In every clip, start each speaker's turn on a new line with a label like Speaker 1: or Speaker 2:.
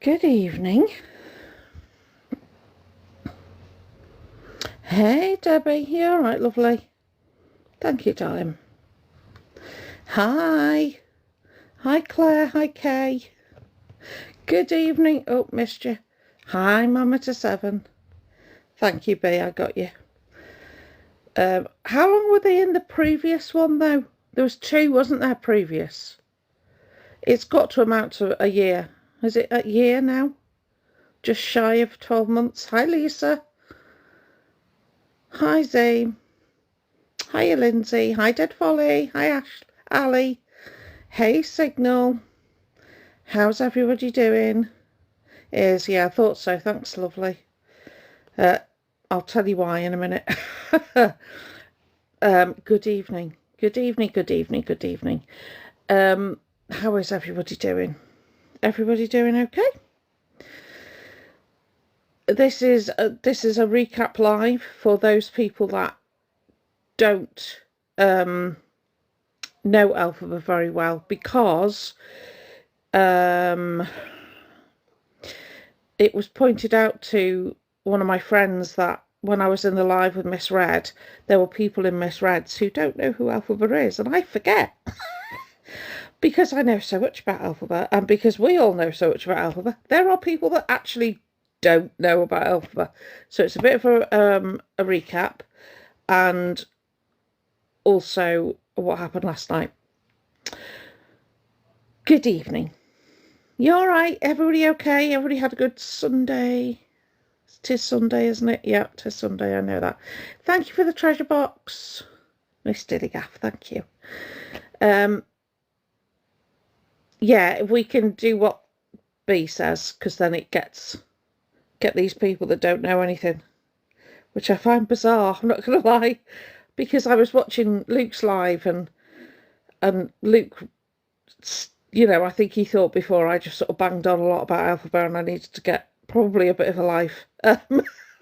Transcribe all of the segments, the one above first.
Speaker 1: Good evening. Hey Debbie, you alright, lovely? Thank you, darling. Hi. Hi Claire, hi Kay. Good evening. Oh, missed you. Hi Mama to 7. Thank you, B, I got you. How long were they in the previous one though? There was 2, wasn't there, previous? It's got to amount to a year. Is it a year now? Just shy of 12 months. Hi Lisa. Hi Zane. Hiya Lindsay. Hi Dead Folly. Hi Ali. Hey Signal. How's everybody doing? Yeah, I thought so. Thanks, lovely. I'll tell you why in a minute. Good evening. Good evening, good evening, good evening. How is everybody doing? Everybody doing okay? This is a recap live for those people that don't know Elphaba very well, because it was pointed out to one of my friends that when I was in the live with Miss Red, there were people in Miss Red's who don't know who Elphaba is, and I forget. Because I know so much about Elphaba, and because we all know so much about Elphaba, there are people that actually don't know about Elphaba. So it's a bit of a recap, and also what happened last night. Good evening. You all right? Everybody okay? Everybody had a good Sunday? 'Tis Sunday, isn't it? Yeah, 'tis Sunday, I know that. Thank you for the treasure box, Miss Dillygaff, thank you. Yeah, if we can do what B says, because then it get these people that don't know anything, which I find bizarre, I'm not going to lie, because I was watching Luke's live, and Luke, you know, I think he thought before I just sort of banged on a lot about Elphaba and I needed to get probably a bit of a life.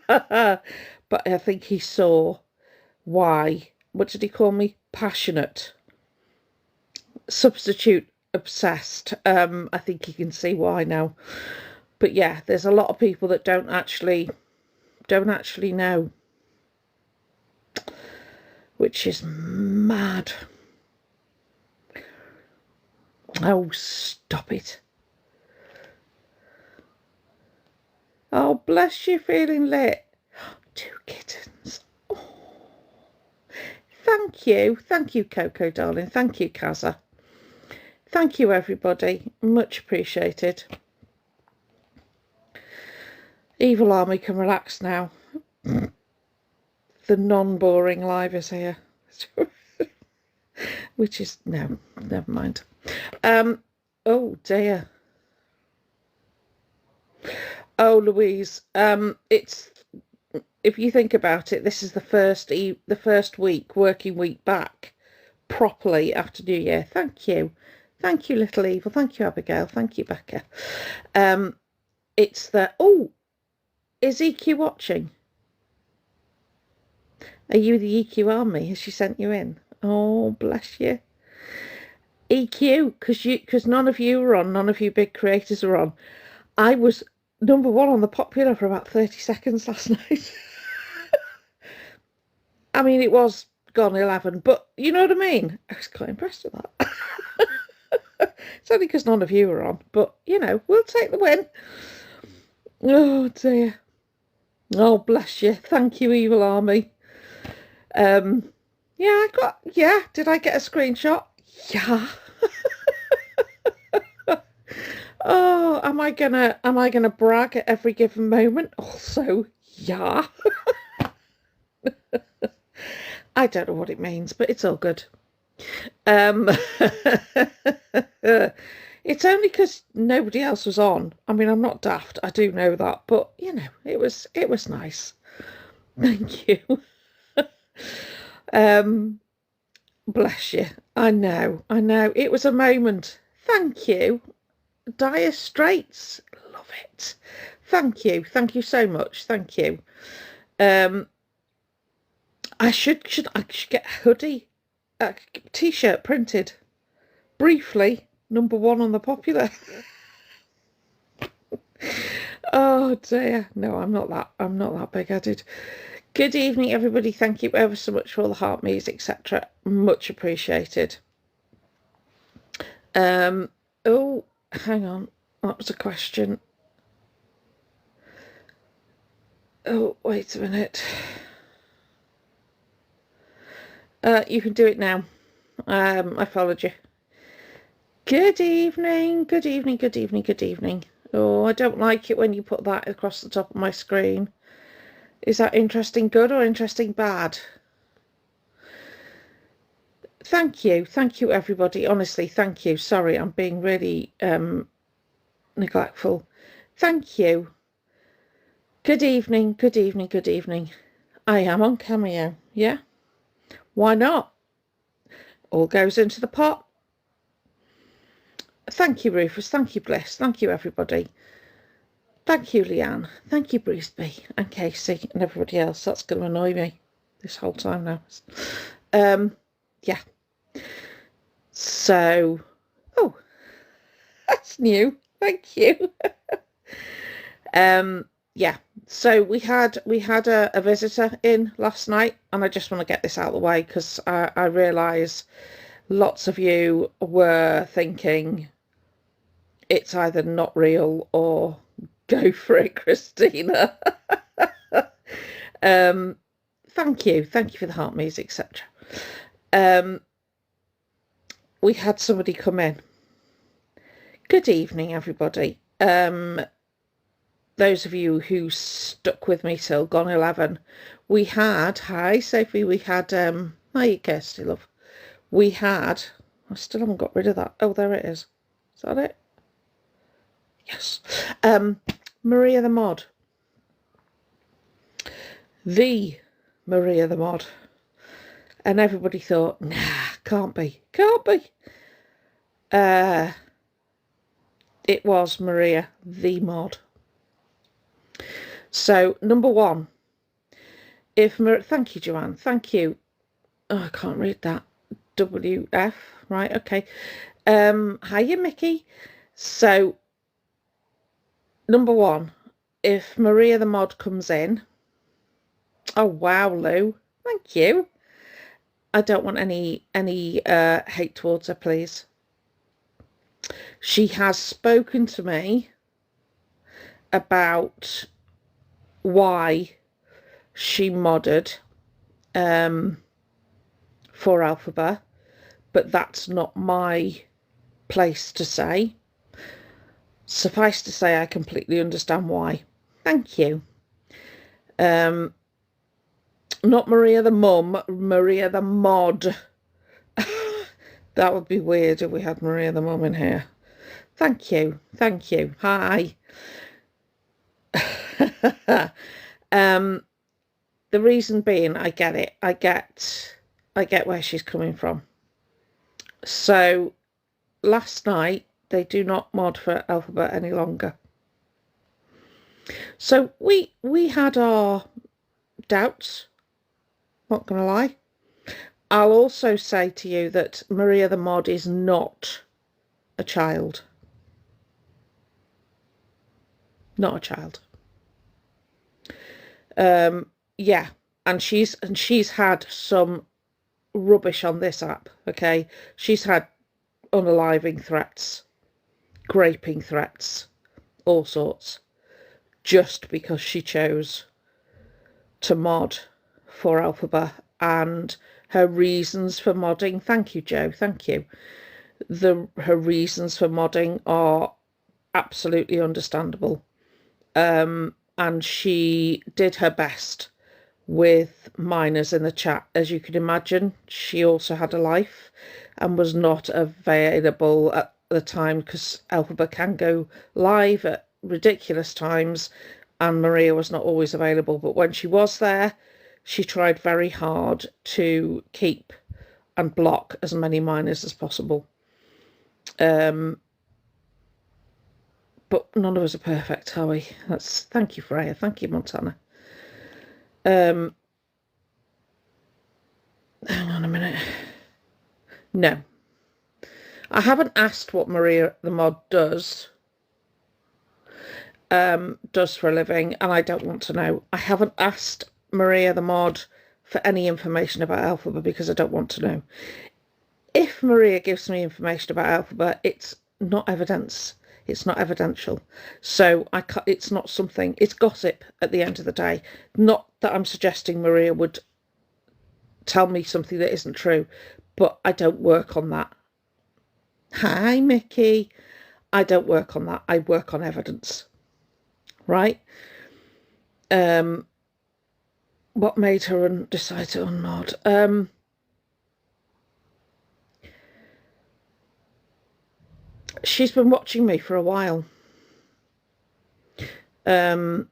Speaker 1: But I think he saw why. What did he call me? Passionate. Substitute obsessed. I think he can see why now. But yeah, there's a lot of people that don't actually know, which is mad. Oh, stop it. Oh, bless you, feeling lit. 2 kittens. Oh. Thank you, Coco, darling. Thank you, Kaza. Thank you, everybody. Much appreciated. Evil Army can relax now. The non-boring live is here. Which is, no, never mind. Oh dear. Oh, Louise, it's, if you think about it, this is the first working week back properly after New Year. Thank you, Little Evil. Thank you, Abigail. Thank you, Becca. It's the, oh, is EQ watching? Are you the EQ army? Has she sent you in? Oh, bless you. EQ, because none of you are on, none of you big creators are on. I was number 1 on the popular for about 30 seconds last night. I mean, it was gone 11, but you know what I mean? I was quite impressed with that. It's only because none of you are on, but, you know, we'll take the win. Oh, dear. Oh, bless you. Thank you, Evil Army. Yeah, did I get a screenshot? Yeah. Oh, am I gonna brag at every given moment? Also, yeah. I don't know what it means, but it's all good. It's only because nobody else was on. I mean, I'm not daft, I do know that, but you know, it was nice. Thank you. Bless you. I know. It was a moment. Thank you. Dire Straits. Love it. Thank you so much. Thank you. I should get a hoodie, a t-shirt printed. Briefly, number 1 on the popular. Oh dear. No, I'm not that big-headed. Good evening, everybody. Thank you ever so much for all the heart me's, etc. Much appreciated. Oh, hang on. That was a question. Oh, wait a minute. You can do it now. I followed you. Good evening, good evening, good evening, good evening. Oh, I don't like it when you put that across the top of my screen. Is that interesting good or interesting bad? Thank you everybody. Honestly, thank you. Sorry, I'm being really neglectful. Thank you. Good evening, good evening, good evening. I am on Cameo, yeah? Why not? All goes into the pot. Thank you, Rufus. Thank you, Bliss. Thank you, everybody. Thank you, Leanne. Thank you, Bruce B. and Casey and everybody else. That's going to annoy me this whole time now. Yeah. So, oh, that's new. Thank you. Yeah. So we had a visitor in last night, and I just want to get this out of the way because I realise lots of you were thinking it's either not real or go for it, Christina. Thank you for the heart music, etc. We had somebody come in. Good evening, everybody. Those of you who stuck with me till gone 11, we had, hi Sophie, we had, hi Kirsty, love. We had, I still haven't got rid of that. Oh, there it is. Is that it? Yes. Maria the Mod. The Maria the Mod. And everybody thought, nah, can't be. It was Maria the Mod. So, number one, thank you, Joanne, thank you. Oh, I can't read that. WF, right, okay. Hiya, Mickey. So, number one, if Maria the Mod comes in, oh wow, Lou, thank you. I don't want any hate towards her, please. She has spoken to me about why she modded for Elphaba, but that's not my place to say. Suffice to say, I completely understand why. Thank you. Not Maria the Mum, Maria the Mod. That would be weird if we had Maria the Mum in here. Thank you. Hi. The reason being, I get it. I get where she's coming from. So, last night, they do not mod for Elphaba any longer. So, we had our doubts, not gonna lie. I'll also say to you that Maria the Mod is not a child. Not a child. Yeah, and she's had some rubbish on this app, okay? She's had unaliving threats, graping threats, all sorts, just because she chose to mod for Elphaba, and her reasons for modding, thank you, Joe, thank you. Her reasons for modding are absolutely understandable. And she did her best with minors in the chat. As you can imagine, she also had a life and was not available at the time because Elphaba can go live at ridiculous times and Maria was not always available. But when she was there, she tried very hard to keep and block as many minors as possible. But none of us are perfect, are we? Thank you, Freya. Thank you, Montana. Hang on a minute. No. I haven't asked what Maria the Mod does. does for a living, and I don't want to know. I haven't asked Maria the mod for any information about Elphaba because I don't want to know. If Maria gives me information about Elphaba, it's not evidence. It's not evidential. So I can't, it's not something, it's gossip at the end of the day. Not that I'm suggesting Maria would tell me something that isn't true, but I don't work on that. Hi, Mickey. I don't work on that. I work on evidence. Right? What made her decide to unmod? She's been watching me for a while. I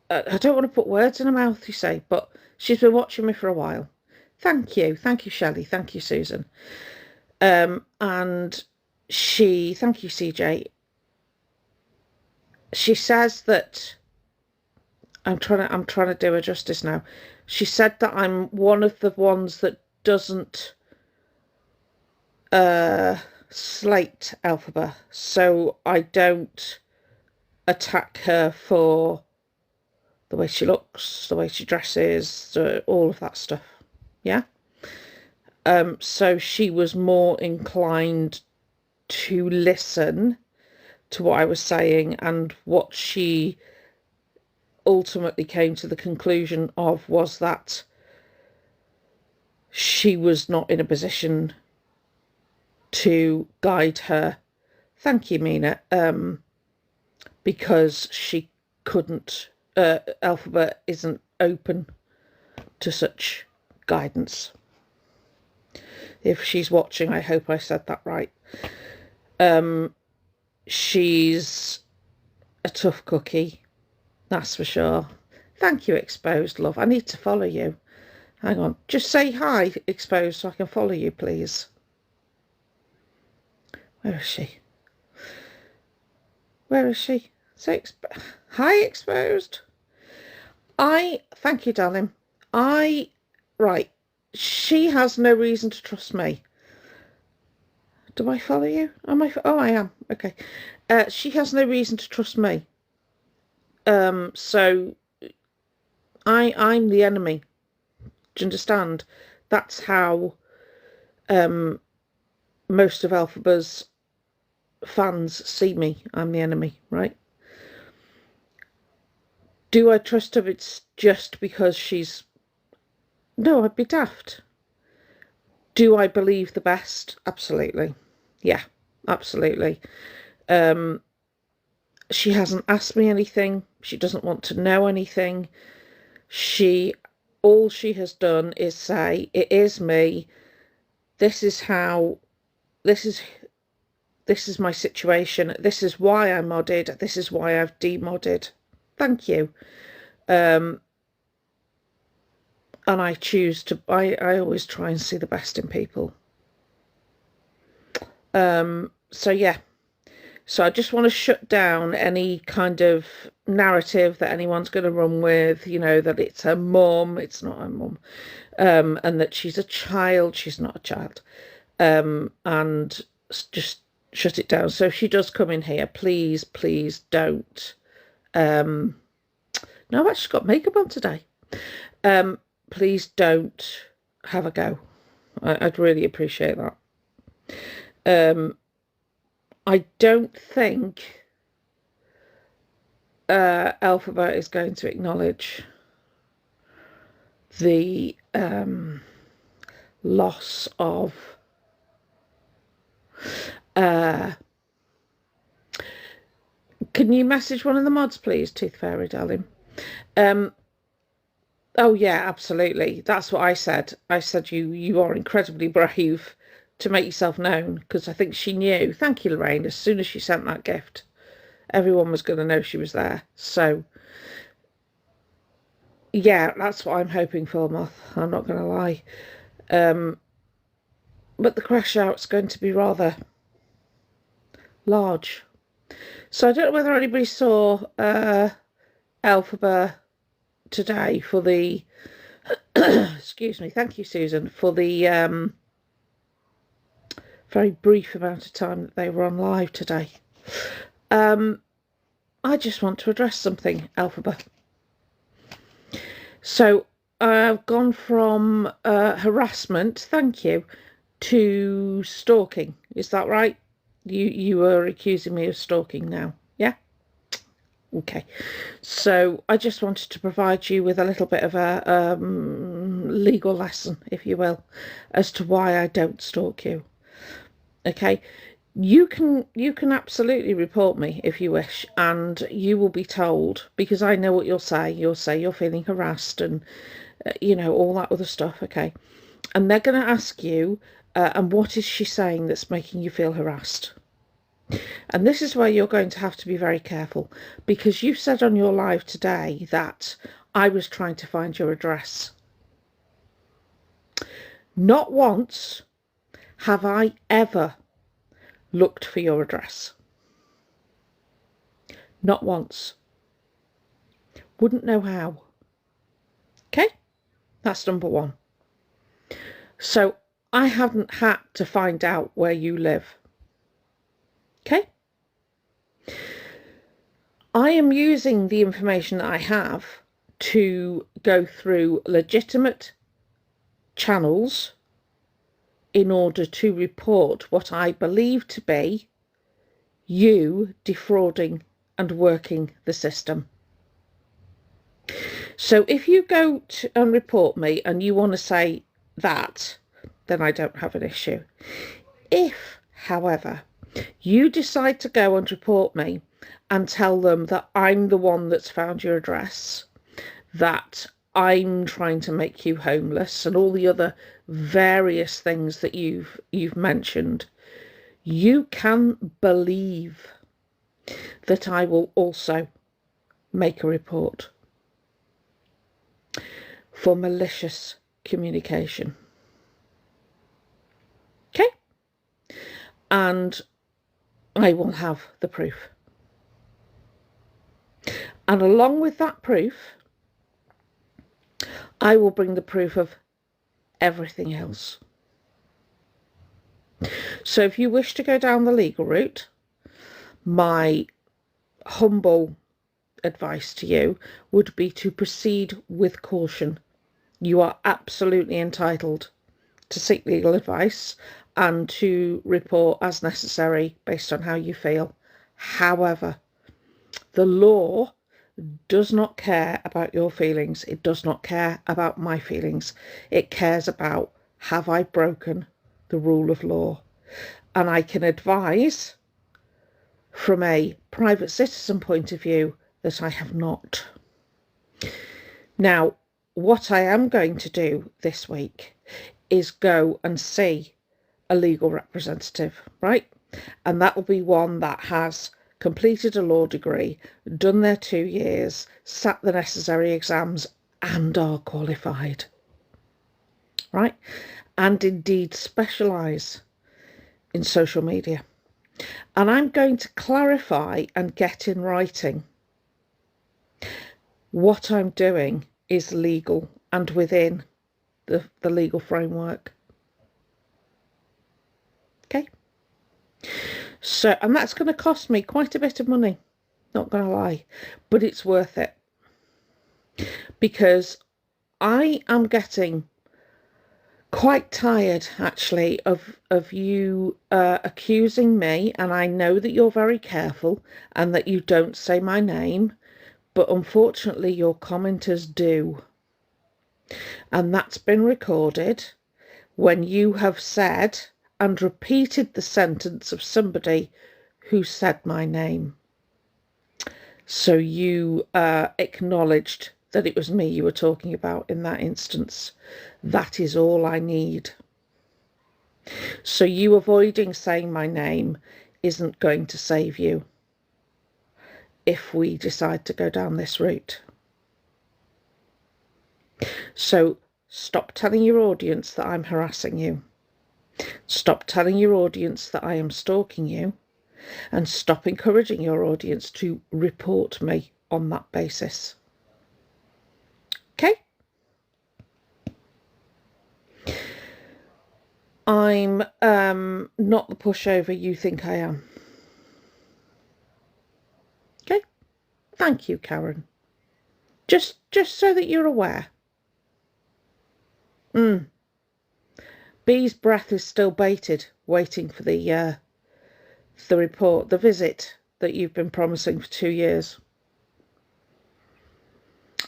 Speaker 1: don't want to put words in her mouth, you say, but she's been watching me for a while. Thank you, Shelley. Thank you, Susan. And thank you, CJ. She says that I'm trying to do her justice now. She said that I'm one of the ones that doesn't slate Elphaba, so I don't attack her for the way she looks, the way she dresses, all of that stuff. Yeah. So she was more inclined to listen to what I was saying, and what she ultimately came to the conclusion of was that she was not in a position to guide her. Thank you, Mina. Because she couldn't, Elphaba isn't open to such guidance. If she's watching, I hope I said that right. She's a tough cookie, that's for sure. Thank you, Exposed Love. I need to follow you. Hang on. Just say hi, Exposed, so I can follow you, please. Where is she? Where is she? Say hi, Exposed. Thank you, darling. Right. She has no reason to trust me. Do I follow you? Oh, I am. Okay. She has no reason to trust me. So I'm the enemy. Do you understand? That's how most of Elphaba's fans see me. I'm the enemy, right? Do I trust her? It's just because she's... No, I'd be daft. Do I believe the best? Absolutely. Yeah, absolutely. She hasn't asked me anything. She doesn't want to know anything. All she has done is say, it is me. This is my situation. This is why I modded. This is why I've demodded. Thank you. And I always try and see the best in people. So yeah. So I just want to shut down any kind of narrative that anyone's going to run with, that it's her mum, it's not her mum, and that she's a child, she's not a child, and just shut it down. So if she does come in here, please don't. No, I've actually got makeup on today. Please don't have a go. I'd really appreciate that. I don't think Elphaba is going to acknowledge the loss of can you message one of the mods, please, Tooth Fairy, darling? Oh yeah, absolutely. That's what I said. I said you are incredibly brave to make yourself known, because I think she knew. Thank you, Lorraine. As soon as she sent that gift, everyone was going to know she was there. So yeah, that's what I'm hoping for, Moth. I'm not going to lie. But the crash out's going to be rather large. So I don't know whether anybody saw Elphaba today for the excuse me, thank you, Susan, for the very brief amount of time that they were on live today. I just want to address something, Elphaba. So I've gone from harassment, thank you, to stalking. Is that right? You are accusing me of stalking now, yeah? Okay. So I just wanted to provide you with a little bit of a legal lesson, if you will, as to why I don't stalk you. Okay. You can absolutely report me if you wish, and you will be told, because I know what you'll say. You'll say you're feeling harassed and all that other stuff. Okay, and they're going to ask you, and what is she saying that's making you feel harassed? And this is where you're going to have to be very careful, because you said on your live today that I was trying to find your address. Not once have I ever looked for your address. Not once. Wouldn't know how. Okay, that's number one. So I haven't had to find out where you live. Okay, I am using the information that I have to go through legitimate channels in order to report what I believe to be you defrauding and working the system. So if you go and report me and you want to say that, then I don't have an issue. If, however, you decide to go and report me and tell them that I'm the one that's found your address, that I'm trying to make you homeless, and all the other various things that you've mentioned, you can believe that I will also make a report for malicious communication. Okay? And I will have the proof. And along with that proof, I will bring the proof of everything else. So if you wish to go down the legal route, my humble advice to you would be to proceed with caution. You are absolutely entitled to seek legal advice and to report as necessary based on how you feel. However, the law does not care about your feelings. It does not care about my feelings. It cares about, have I broken the rule of law? And I can advise from a private citizen point of view that I have not. Now, what I am going to do this week is go and see a legal representative, right? And that will be one that has completed a law degree, done their 2 years, sat the necessary exams, and are qualified, right? And indeed specialise in social media. And I'm going to clarify and get in writing what I'm doing is legal and within the legal framework. Okay? So, and that's going to cost me quite a bit of money, not going to lie, but it's worth it, because I am getting quite tired, actually, of you accusing me, and I know that you're very careful and that you don't say my name, but unfortunately your commenters do. And that's been recorded when you have said and repeated the sentence of somebody who said my name. So you acknowledged that it was me you were talking about in that instance. That is all I need. So you avoiding saying my name isn't going to save you if we decide to go down this route. So stop telling your audience that I'm harassing you. Stop telling your audience that I am stalking you, and stop encouraging your audience to report me on that basis. Okay? I'm not the pushover you think I am. Thank you, Karen. Just so that you're aware. B's breath is still bated, waiting for the report, the visit that you've been promising for 2 years.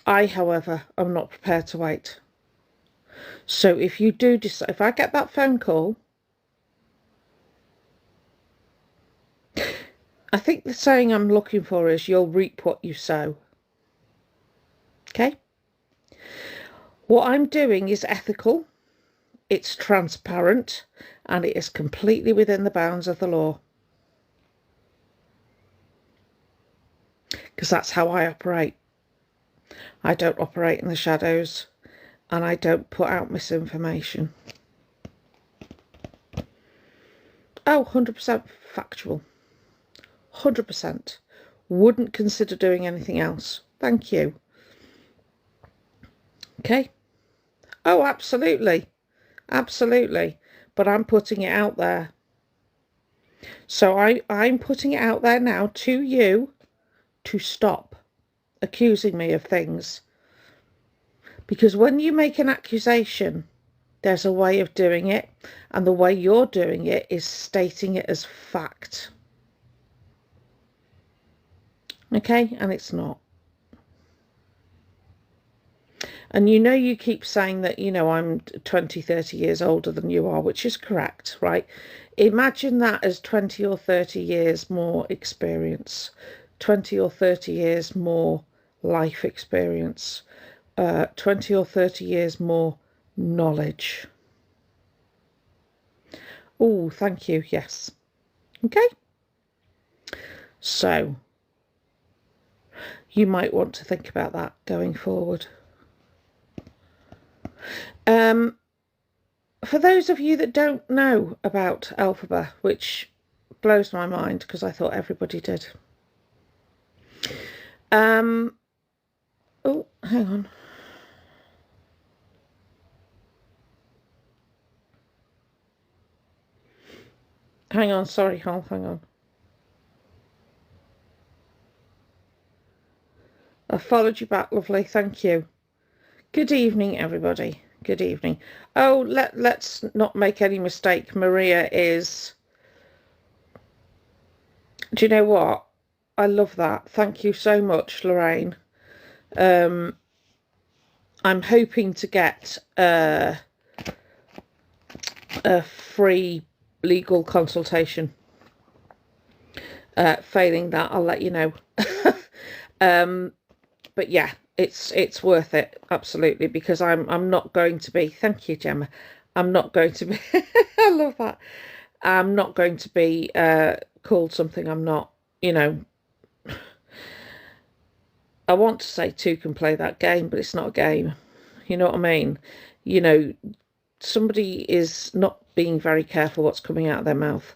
Speaker 1: I, however, am not prepared to wait. So if you do decide, if I get that phone call, I think the saying I'm looking for is you'll reap what you sow. Okay? What I'm doing is ethical, it's transparent, and it is completely within the bounds of the law. Because that's how I operate. I don't operate in the shadows, and I don't put out misinformation. Oh, 100% factual. 100%. Wouldn't consider doing anything else. Thank you. Okay? Oh, absolutely. Absolutely. But I'm putting it out there. So I'm putting it out there now to you to stop accusing me of things. Because when you make an accusation, there's a way of doing it, and the way you're doing it is stating it as fact. Okay? And it's not. And you keep saying that, I'm 20, 30 years older than you are, which is correct, right? Imagine that as 20 or 30 years more experience, 20 or 30 years more life experience, 20 or 30 years more knowledge. Oh, thank you. Yes. Okay. So you might want to think about that going forward. For those of you that don't know about Elphaba, which blows my mind because I thought everybody did. Oh, hang on. Hang on, sorry, hang on. I followed you back, lovely, thank you. Good evening, everybody. Good evening. Oh, let's not make any mistake. Maria is... Do you know what? I love that. Thank you so much, Lorraine. I'm hoping to get a free legal consultation. Failing that, I'll let you know. But yeah, it's worth it, absolutely, because I'm not going to be... Thank you, Gemma. I'm not going to be... I love that. I'm not going to be called something I'm not, I want to say two can play that game, but it's not a game. You know what I mean? Somebody is not being very careful what's coming out of their mouth,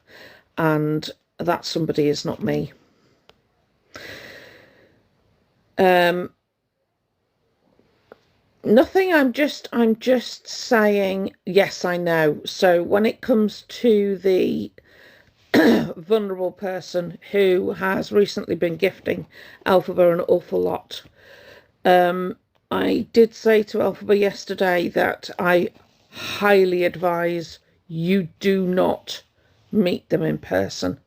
Speaker 1: and that somebody is not me. Nothing, I'm just saying, yes, I know. So when it comes to the vulnerable person who has recently been gifting Elphaba an awful lot, I did say to Elphaba yesterday that I highly advise you do not meet them in person.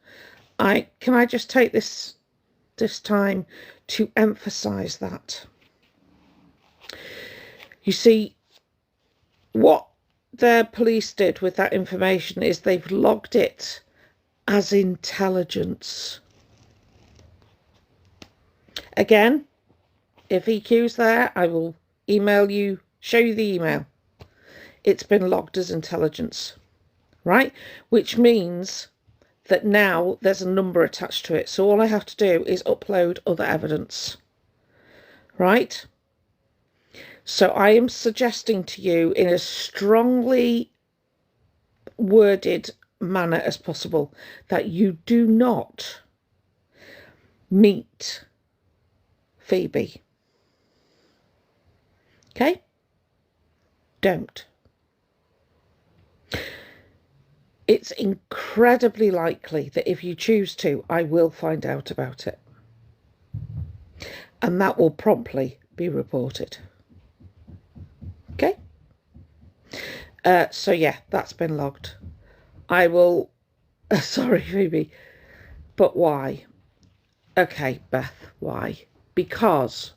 Speaker 1: Can I just take this time to emphasize that? You see, what the police did with that information is they've logged it as intelligence. Again, if EQ's there, I will email you, show you the email. It's been logged as intelligence, right? Which means that now there's a number attached to it. So all I have to do is upload other evidence, right? So I am suggesting to you in a strongly worded manner as possible that you do not meet Phoebe. Okay? Don't. It's incredibly likely that if you choose to, I will find out about it. and that will promptly be reported. Okay? So yeah, that's been logged. I will... sorry, Phoebe. But why? Okay, Beth, why? Because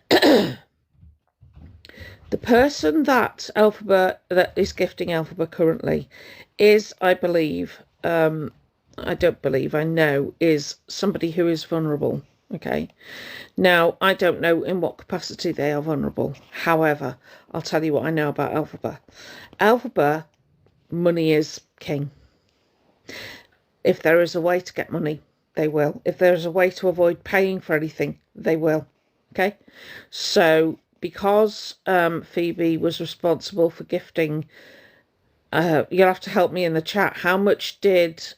Speaker 1: the person that is gifting Elphaba currently is, I believe, I don't believe, I know, is somebody who is vulnerable. Okay. Now, I don't know in what capacity they are vulnerable. However, I'll tell you what I know about Elphaba. Elphaba, money is king. If there is a way to get money, they will. If there's a way to avoid paying for anything, they will. Okay? So, because Phoebe was responsible for gifting, you'll have to help me in the chat. How much did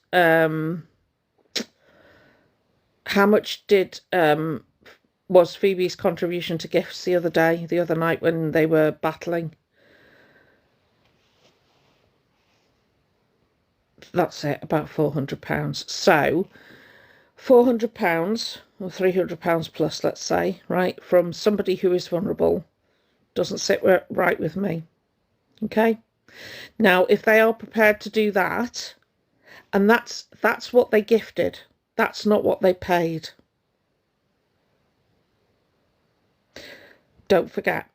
Speaker 1: was Phoebe's contribution to gifts the other night when they were battling? That's it, about £400. So, £400 or £300 plus, let's say, right, from somebody who is vulnerable doesn't sit right with me. Okay? Now, if they are prepared to do that, and that's what they gifted, that's not what they paid. Don't forget,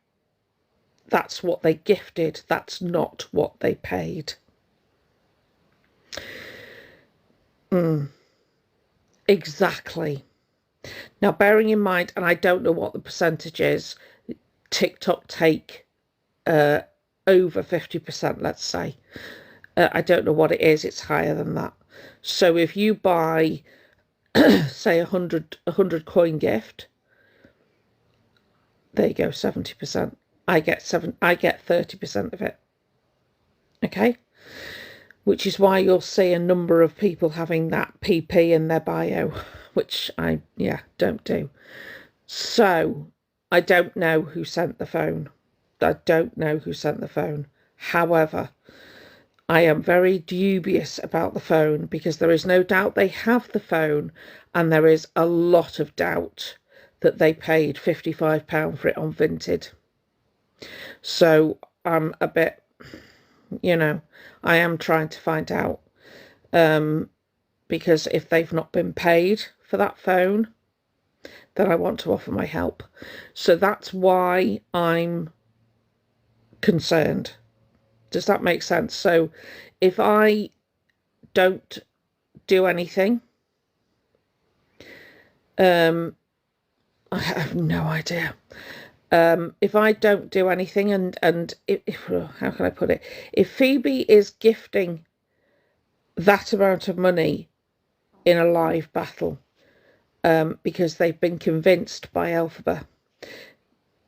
Speaker 1: that's what they gifted, that's not what they paid. Exactly. Now, bearing in mind, and I don't know what the percentage is, TikTok take over 50%, let's say. I don't know what it is, it's higher than that. So if you buy, say, a 100 coin gift, there you go, 70%. I get 30% of it. Okay? Which is why you'll see a number of people having that PP in their bio, which I don't do. So I don't know who sent the phone. I don't know who sent the phone. However, I am very dubious about the phone because there is no doubt they have the phone, and there is a lot of doubt that they paid £55 for it on Vinted. So I'm a bit, I am trying to find out, because if they've not been paid for that phone, then I want to offer my help. So that's why I'm concerned. Does that make sense? So if I don't do anything, I have no idea. If I don't do anything, and how can I put it? If Phoebe is gifting that amount of money in a live battle, because they've been convinced by Elphaba,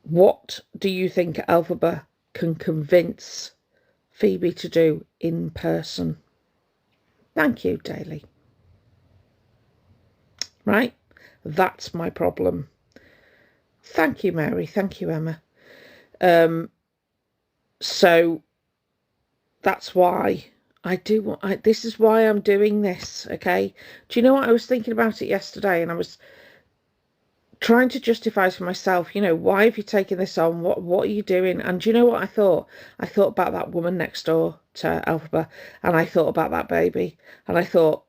Speaker 1: what do you think Elphaba can convince Phoebe to do in person? Thank you, Daly. Right? That's my problem. Thank you, Mary. Thank you, Emma. So that's why this is why I'm doing this, okay? Do you know what? I was thinking about it yesterday, and I was trying to justify to myself, why have you taken this on? What are you doing? And do you know what I thought? I thought about that woman next door to Elphaba, and I thought about that baby, and I thought,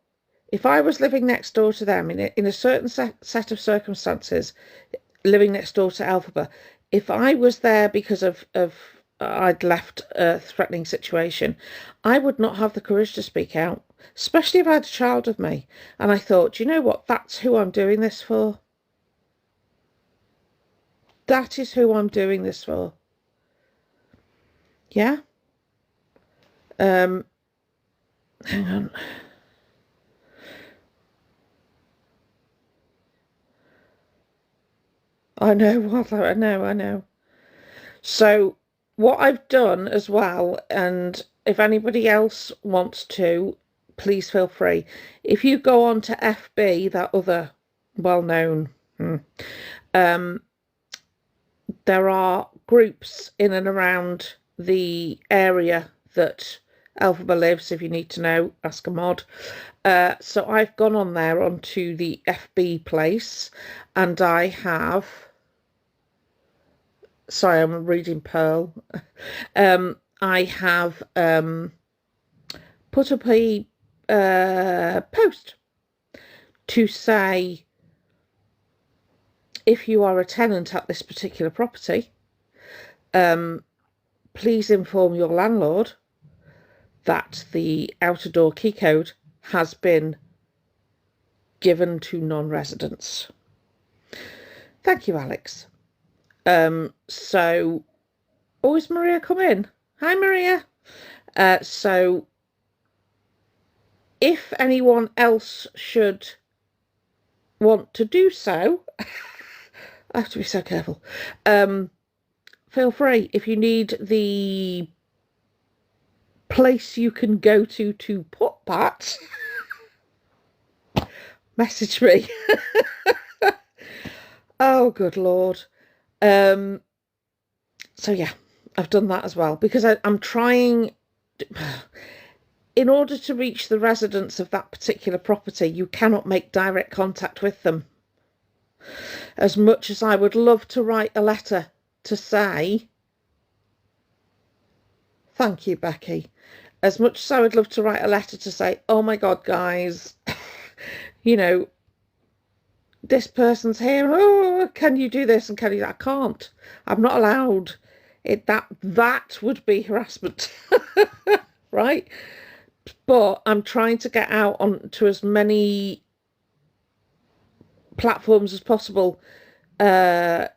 Speaker 1: if I was living next door to them in a certain set of circumstances, living next door to Elphaba, if I was there because of I'd left a threatening situation, I would not have the courage to speak out, especially if I had a child with me. And I thought, do you know what? That's who I'm doing this for. That is who I'm doing this for. Yeah? Hang on. I know. So what I've done as well, and if anybody else wants to, please feel free. If you go on to FB, that other well-known, there are groups in and around the area that Elphaba lives, if you need to know, ask a mod. So I've gone on there onto the FB place, and I have, sorry, I'm reading Pearl. I have put up a post to say, if you are a tenant at this particular property, please inform your landlord that the outer door key code has been given to non-residents. Thank you, Alex. So, oh, is Maria come in? Hi, Maria. So, if anyone else should want to do so, I have to be so careful. Feel free. If you need the place you can go to put that, message me. Oh, good Lord. So yeah, I've done that as well because I'm trying. In order to reach the residents of that particular property, you cannot make direct contact with them. As much as I would love to write a letter to say, thank you, Becky. As much as I would love to write a letter to say, oh my God, guys, you know, this person's here. Oh, can you do this and can you that? I can't. I'm not allowed. That would be harassment, right? But I'm trying to get out onto as many platforms as possible, and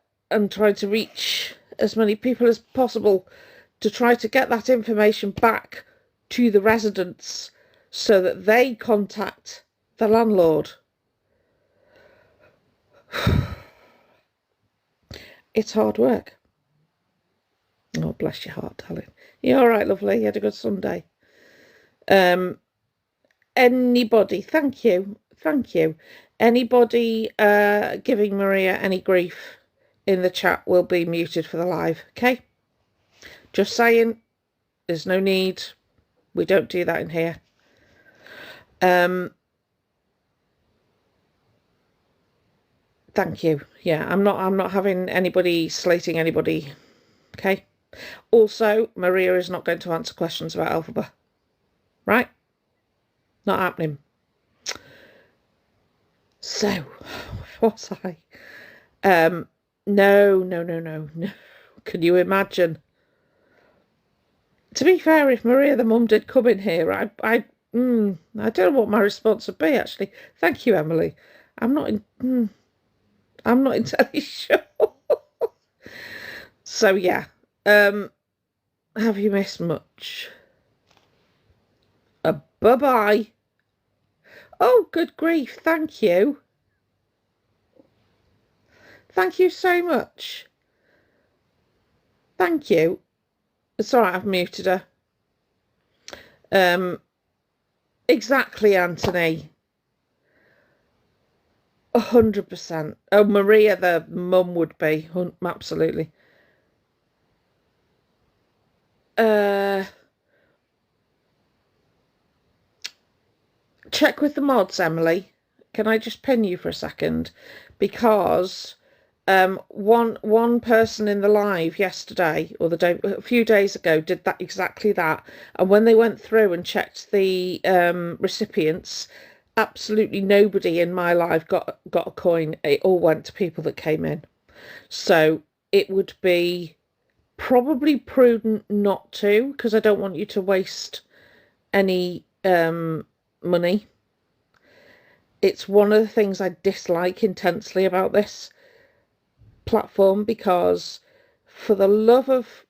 Speaker 1: trying to reach as many people as possible to try to get that information back to the residents so that they contact the landlord. It's hard work. Oh, bless your heart, darling. You all right, lovely? You had a good Sunday? Anybody, thank you. Anybody giving Maria any grief in the chat will be muted for the live, okay? Just saying, there's no need. We don't do that in here. Thank you. Yeah, I'm not having anybody slating anybody, okay? Also, Maria is not going to answer questions about Elphaba, right? Not happening. So, what was I? No. Can you imagine? To be fair, if Maria the mum did come in here, I don't know what my response would be, actually. Thank you, Emily. I'm not entirely sure. So yeah. Have you missed much? Bye-bye. Oh, good grief, thank you. Thank you so much. Thank you. It's all right, I've muted her. Exactly, Anthony. 100%. Oh, Maria, the mum would be. Absolutely. Check with the mods, Emily. Can I just pin you for a second? Because one person in the live yesterday or a few days ago did that exactly that, and when they went through and checked the recipients, absolutely nobody in my live got a coin. It all went to people that came in. So it would be probably prudent not to, because I don't want you to waste any money. It's one of the things I dislike intensely about this platform, because for the love of,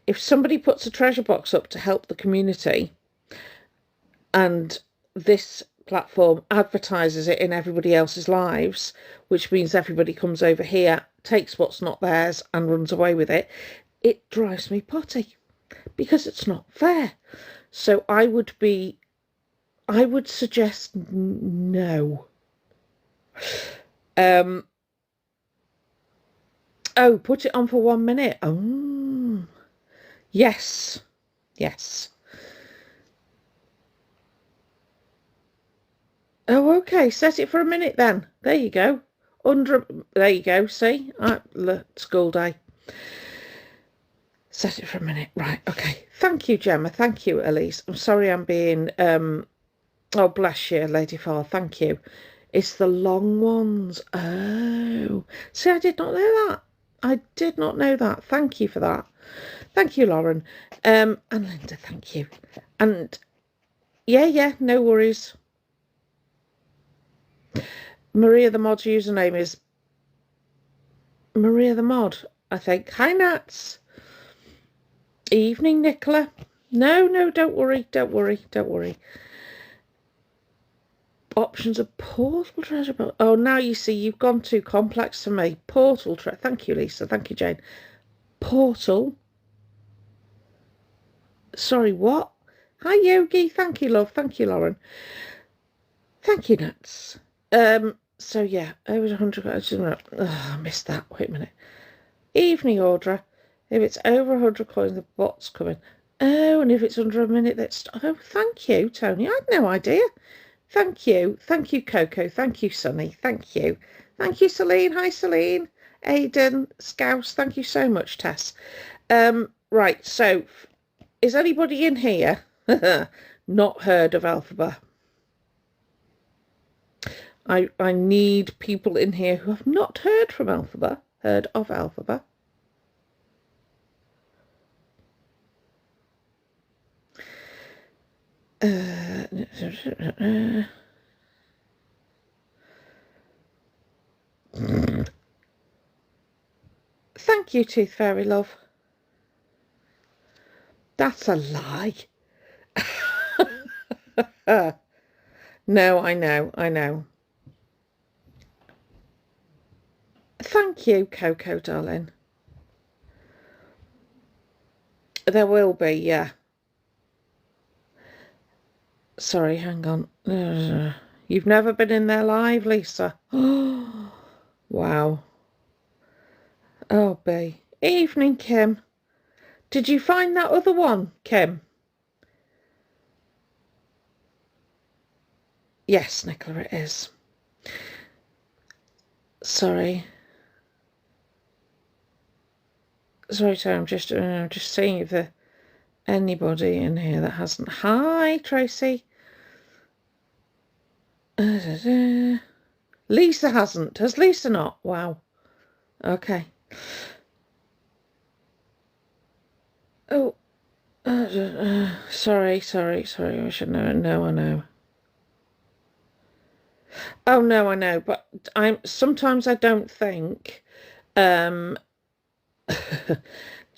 Speaker 1: if somebody puts a treasure box up to help the community and this platform advertises it in everybody else's lives, which means everybody comes over here, takes what's not theirs and runs away with it, it drives me potty because it's not fair. So I would suggest no. Oh, put it on for 1 minute. Oh, yes. Oh, okay. Set it for a minute then. There you go. There you go. See? School day. Set it for a minute. Right. Okay. Thank you, Gemma. Thank you, Elise. I'm sorry I'm being oh, bless you, Lady Farr. Thank you. It's the long ones. Oh. See, I did not know that. I did not know that. Thank you for that. Thank you, Lauren. And Linda, thank you. And yeah, no worries. Maria the Mod's username is Maria the Mod, I think. Hi, Nats. Evening, Nicola. No, don't worry. Options of portal treasure box. Oh, now you see, you've gone too complex for me. Portal treasure. Thank you, Lisa. Thank you, Jane. Portal. Sorry, what? Hi, Yogi. Thank you, love. Thank you, Lauren. Thank you, Nats. So yeah, over 100. I missed that. Wait a minute. Evening order. If it's over 100 coins, the bot's coming. Oh, and if it's under a minute, that's... Oh, thank you, Tony. I had no idea. Thank you. Thank you, Coco. Thank you, Sunny. Thank you. Thank you, Celine. Hi, Celine. Aidan, Scouse. Thank you so much, Tess. Right, so is anybody in here not heard of Elphaba? I need people in here who have not heard of Elphaba. Thank you, Tooth Fairy love. That's a lie. No, I know. Thank you, Coco, darling. There will be, yeah. Sorry, hang on. You've never been in there live, Lisa? Wow. Oh, B. Evening, Kim. Did you find that other one, Kim? Yes, Nicola, it is. Sorry. Sorry, Tony, I'm just seeing if there's anybody in here that hasn't. Hi, Tracy. Lisa hasn't. Has Lisa not? Wow. Okay. Oh, sorry. I should know. No, I know. Oh no, I know. But sometimes I don't think. Do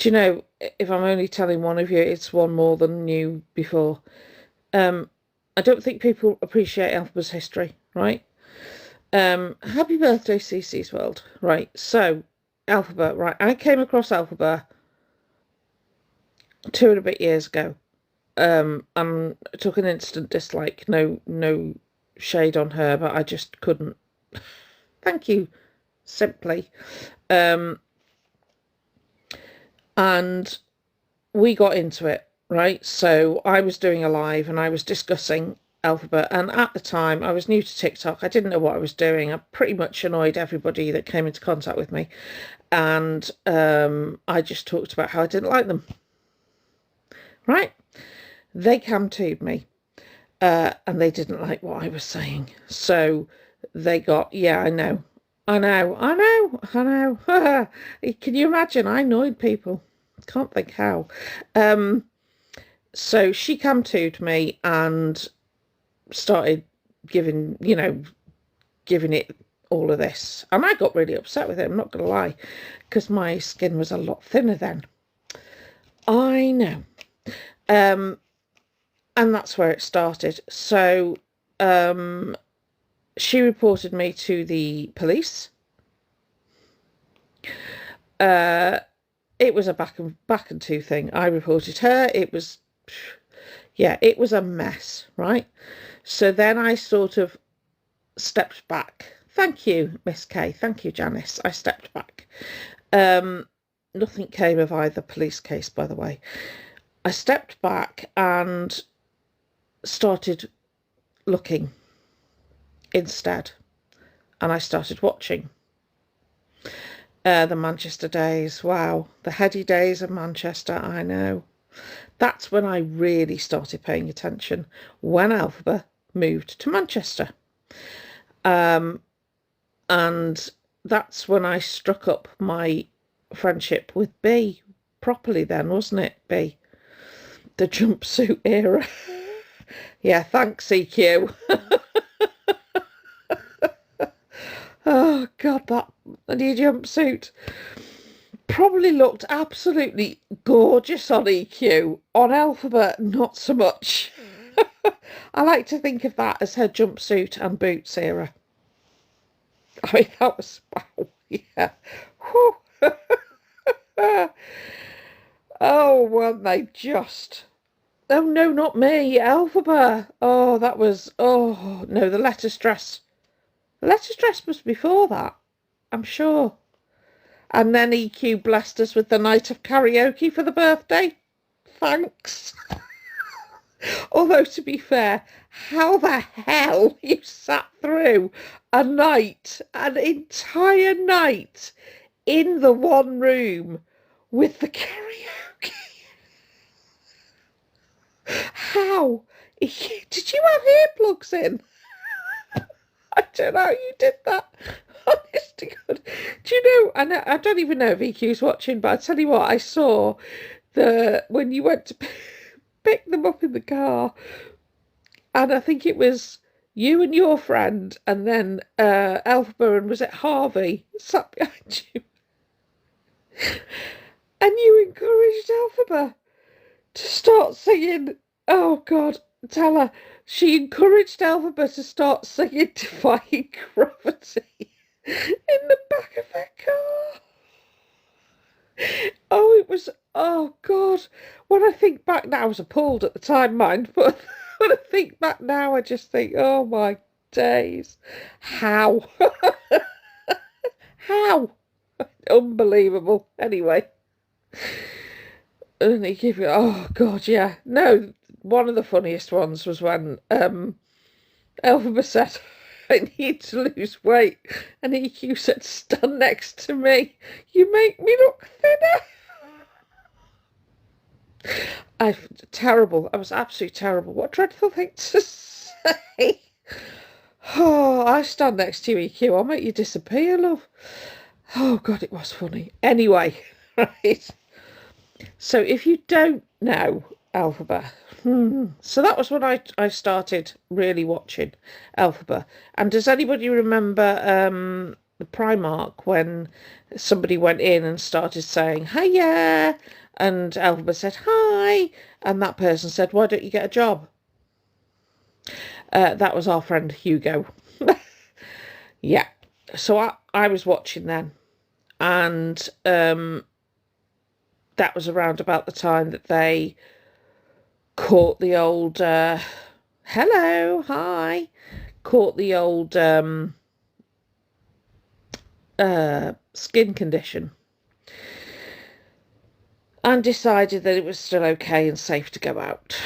Speaker 1: you know? If I'm only telling one of you, it's one more than knew before. I don't think people appreciate Elphaba's history, right? Happy birthday, CC's World. Right, so Elphaba, right. I came across Elphaba 2 and a bit years ago. And took an instant dislike. No shade on her, but I just couldn't. Thank you, simply. And we got into it, right? So I was doing a live and I was discussing Elphaba, and at the time I was new to TikTok. I didn't know what I was doing. I pretty much annoyed everybody that came into contact with me, and I just talked about how I didn't like them. Right? They cam-too'd me, and they didn't like what I was saying. So they got, yeah, I know. Can you imagine? I annoyed people. Can't think how. So she cam-too'd me and started giving it all of this. And I got really upset with it, I'm not going to lie, because my skin was a lot thinner then. I know. And that's where it started. So she reported me to the police. It was a back and two thing. I reported her. It was a mess, right? So then I sort of stepped back. Thank you, Miss Kay. Thank you, Janice. I stepped back. Nothing came of either police case, by the way. I stepped back and started looking. instead. And I started watching the Manchester days. Wow, the heady days of Manchester, I know. That's when I really started paying attention, when Elphaba moved to Manchester. And that's when I struck up my friendship with B properly then, wasn't it, B? The jumpsuit era. Yeah, thanks, EQ. Oh, God, that new jumpsuit probably looked absolutely gorgeous on EQ. On Elphaba, not so much. I like to think of that as her jumpsuit and boots era. I mean, that was, wow, yeah. Whew. Oh, weren't they just... Oh, no, not me. Elphaba. Oh, that was... Oh, no, the lettuce dress. The lettuce dress was before that, I'm sure. And then EQ blessed us with the night of karaoke for the birthday. Thanks. Although, to be fair, how the hell you sat through a night, an entire night, in the one room with the karaoke? How? Did you have earplugs in? I don't know how you did that. Honest to God. Do you know, I don't even know if EQ's watching, but I tell you what, I saw when you went to pick them up in the car, and I think it was you and your friend, and then Elphaba, and was it Harvey sat behind you? And you encouraged Elphaba to start singing. Oh God, tell her. She encouraged Elphaba to start singing Defying Gravity in the back of her car. Oh, it was, oh God. When I think back now, I was appalled at the time, mind, but when I think back now, I just think, oh my days. How? How? Unbelievable. Anyway. And he gave you, oh God, yeah. No, one of the funniest ones was when Elphaba said, I need to lose weight. And EQ said, stand next to me. You make me look thinner. Terrible. I was absolutely terrible. What a dreadful thing to say. Oh, I stand next to you, EQ. I'll make you disappear, love. Oh, God, it was funny. Anyway, right. So if you don't know Elphaba, so that was when I started really watching Elphaba. And does anybody remember the Primark when somebody went in and started saying, hiya, and Elphaba said, hi, and that person said, why don't you get a job? That was our friend Hugo. Yeah. So I was watching then, and that was around about the time that they caught the old hello, hi, caught the old skin condition, and decided that it was still okay and safe to go out.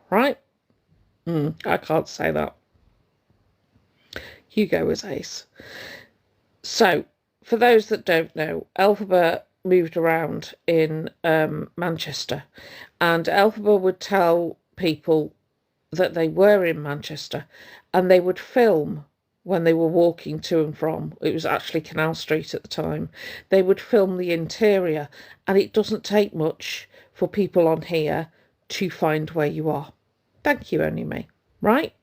Speaker 1: Right? I can't say that. Hugo was ace. So, for those that don't know, Elphaba moved around in Manchester, and Elphaba would tell people that they were in Manchester, and they would film when they were walking to and from. It was actually Canal Street at the time. They would film the interior, and it doesn't take much for people on here to find where you are. Thank you, only me, right?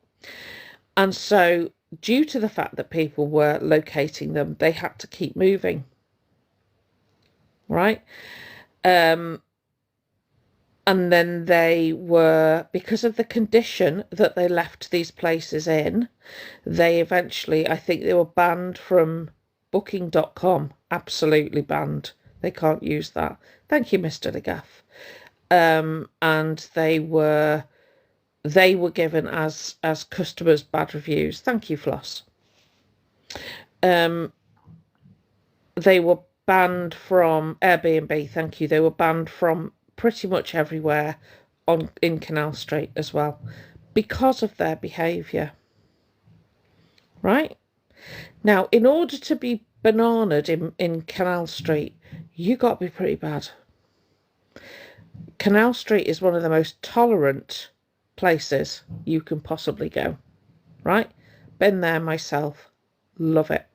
Speaker 1: And so, due to the fact that people were locating them, they had to keep moving, right? And then they were, because of the condition that they left these places in, they eventually, I think they were banned from booking.com, absolutely banned. They can't use that. Thank you, Mr. Legaff. And they were given as customers bad reviews. Thank you, Floss. They were banned from Airbnb. Thank you. They were banned from pretty much everywhere in Canal Street as well. because of their behaviour, right? Now, in order to be bananaed in Canal Street, you got to be pretty bad. Canal Street is one of the most tolerant places you can possibly go, right? Been there myself. Love it.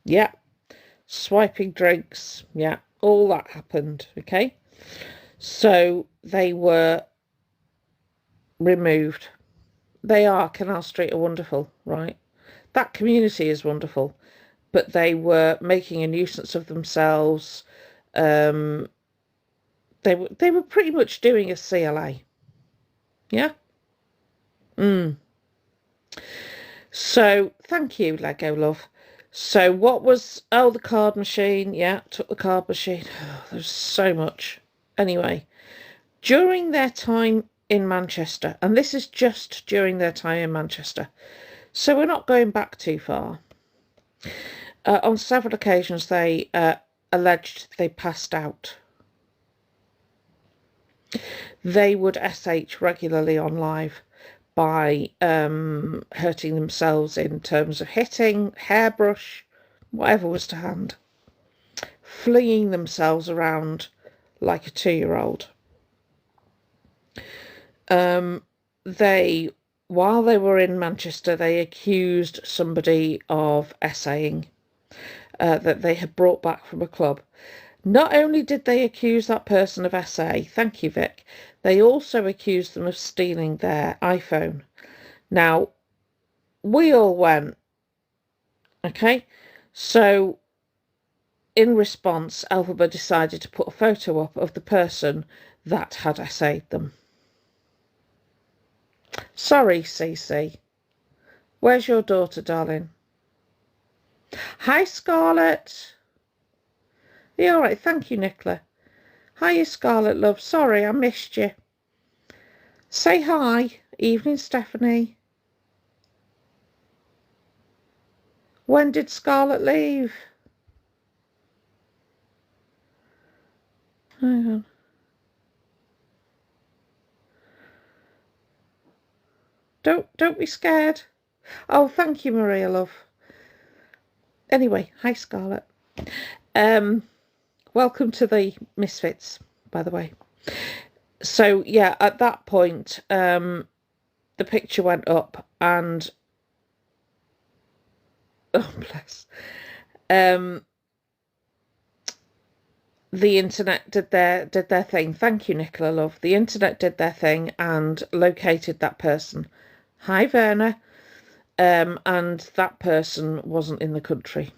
Speaker 1: Yeah. Swiping drinks. Yeah. All that happened. Okay. So they were removed. They are. Canal Street are wonderful, right? That community is wonderful. But they were making a nuisance of themselves. They were pretty much doing a CLA. Yeah. So thank you, Lego love. So what was, oh, the card machine. Yeah, took the card machine. Oh, there's so much. Anyway, during their time in Manchester, and this is just during their time in Manchester, so we're not going back too far. On several occasions, they alleged they passed out. They would SH regularly on live by hurting themselves in terms of hitting, hairbrush, whatever was to hand, flinging themselves around like a 2-year-old. While they were in Manchester, they accused somebody of essaying that they had brought back from a club. Not only did they accuse that person of SA, thank you, Vic, they also accused them of stealing their iPhone. Now, we all went, okay? So, in response, Elphaba decided to put a photo up of the person that had essayed them. Sorry, Cece. Where's your daughter, darling? Hi, Scarlett. Are you all right? Thank you, Nicola. Hiya, Scarlett, love. Sorry, I missed you. Say hi. Evening, Stephanie. When did Scarlett leave? Hang on. Don't be scared. Oh, thank you, Maria, love. Anyway, hi, Scarlett. Welcome to the Misfits, by the way. So, yeah, at that point, the picture went up and... Oh, bless. The internet did their thing. Thank you, Nicola, love. The internet did their thing and located that person. Hi, Werner. And that person wasn't in the country.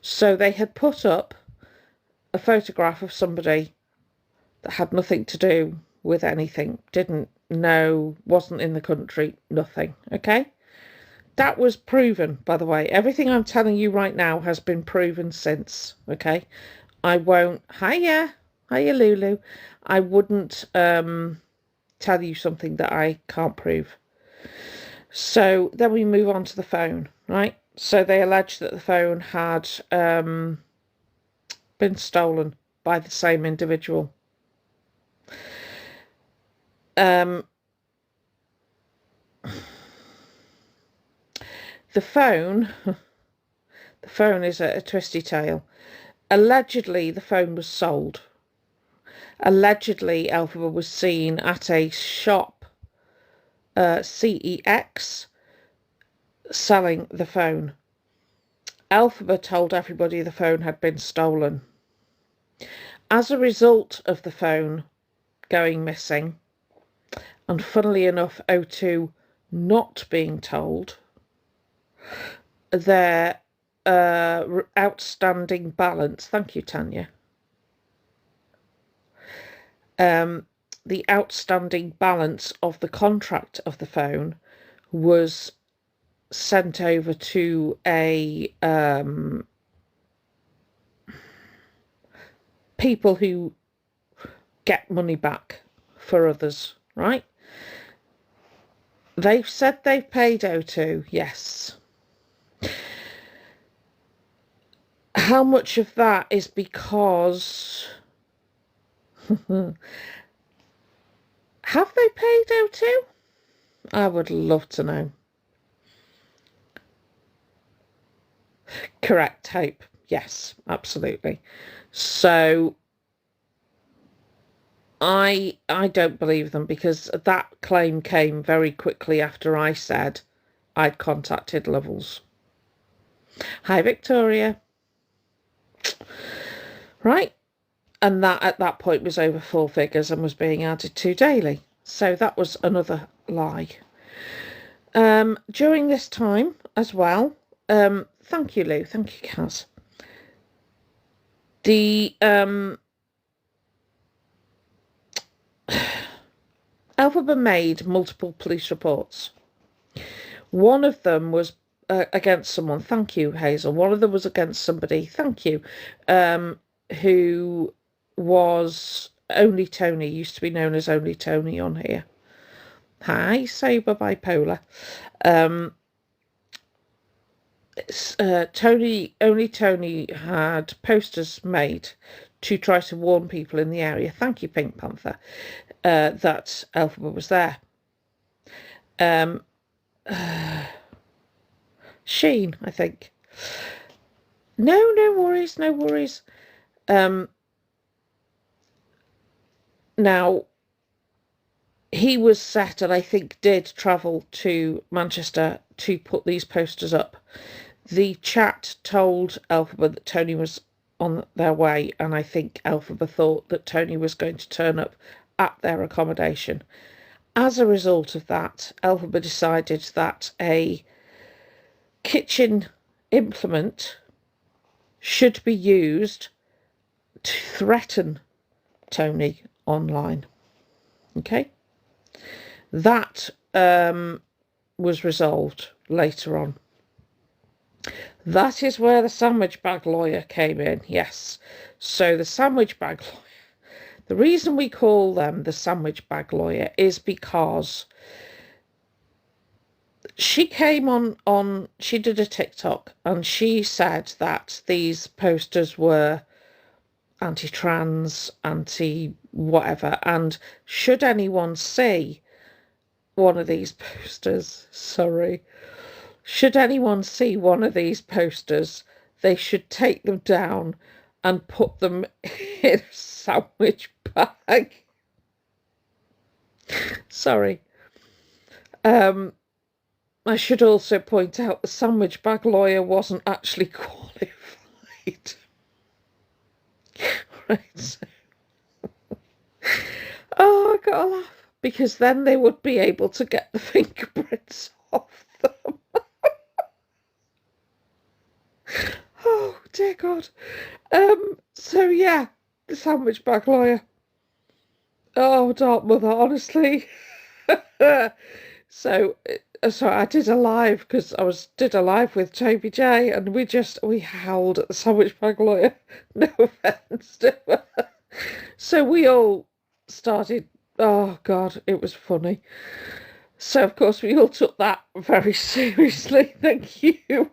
Speaker 1: So they had put up a photograph of somebody that had nothing to do with anything, didn't know, wasn't in the country, nothing, okay? That was proven, by the way. Everything I'm telling you right now has been proven since, okay? I won't... Hiya, Lulu. I wouldn't tell you something that I can't prove. So then we move on to the phone, right? So they allege that the phone had been stolen by the same individual. The phone is a twisty tale. Allegedly, the phone was sold. Allegedly, Elphaba was seen at a shop, CEX, selling the phone. Elphaba told everybody the phone had been stolen. As a result of the phone going missing, and funnily enough, O2 not being told, their outstanding balance, thank you, Tanya, the outstanding balance of the contract of the phone was sent over to a people who get money back for others, right? They've said they've paid O2, yes. how much of that is because have they paid O2? I would love to know. Correct, Hope. Yes, absolutely. So I don't believe them, because that claim came very quickly after I said I'd contacted Lovells. Hi, Victoria. Right. And that at that point was over 4 figures and was being added to daily. So that was another lie. During this time as well, thank you, Lou. Thank you, Kaz. The Elphaba made multiple police reports. One of them was against someone. Thank you, Hazel. One of them was against somebody. Thank you. Who was Only Tony, used to be known as Only Tony on here. Hi, sober bipolar. Only Tony had posters made to try to warn people in the area. Thank you, Pink Panther. That Elphaba was there. Sheen, I think. No worries, no worries. Now, he was set, and I think did travel to Manchester to put these posters up. The chat told Elphaba that Tony was on their way, and I think Elphaba thought that Tony was going to turn up at their accommodation. As a result of that, Elphaba decided that a kitchen implement should be used to threaten Tony online. Okay? That was resolved later on. That is where the sandwich bag lawyer came in, yes. So the sandwich bag lawyer, the reason we call them the sandwich bag lawyer is because she came on she did a TikTok and she said that these posters were anti-trans, anti-whatever, and should anyone see one of these posters, should anyone see one of these posters, they should take them down and put them in a sandwich bag. Sorry. I should also point out the sandwich bag lawyer wasn't actually qualified. Right, so. Oh, I gotta laugh, because then they would be able to get the fingerprints off them. Oh, dear God. So yeah, the sandwich bag lawyer. Oh, Dark Mother, honestly. So, sorry, I did a live, because did a live with Toby J, and we howled at the sandwich bag lawyer. No offence to her. So we all started, oh God, it was funny. So, of course, we all took that very seriously. Thank you.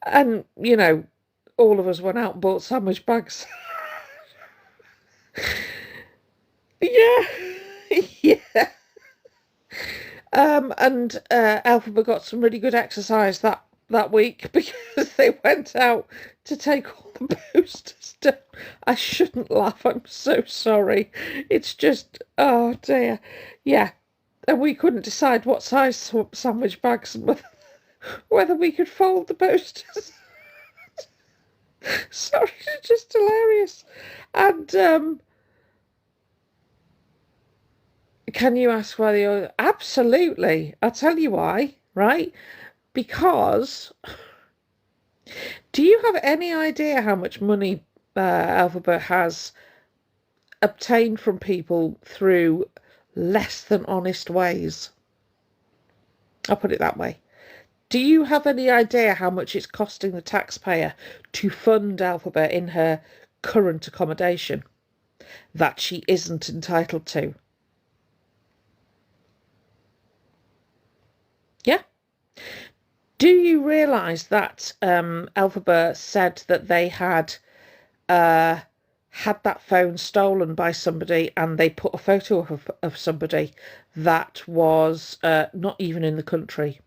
Speaker 1: And, you know, all of us went out and bought sandwich bags. Yeah. Yeah. And Elphaba got some really good exercise that week, because they went out to take all the posters down. I shouldn't laugh, I'm so sorry. It's just, oh dear. Yeah. And we couldn't decide what size sandwich bags and whether we could fold the posters. Sorry, it's just hilarious. And can you ask why the absolutely? I'll tell you why, right? Because do you have any idea how much money Elphaba has obtained from people through less than honest ways? I'll put it that way. Do you have any idea how much it's costing the taxpayer to fund Elphaba in her current accommodation that she isn't entitled to? Yeah. Do you realise that Elphaba said that they had that phone stolen by somebody, and they put a photo of somebody that was not even in the country?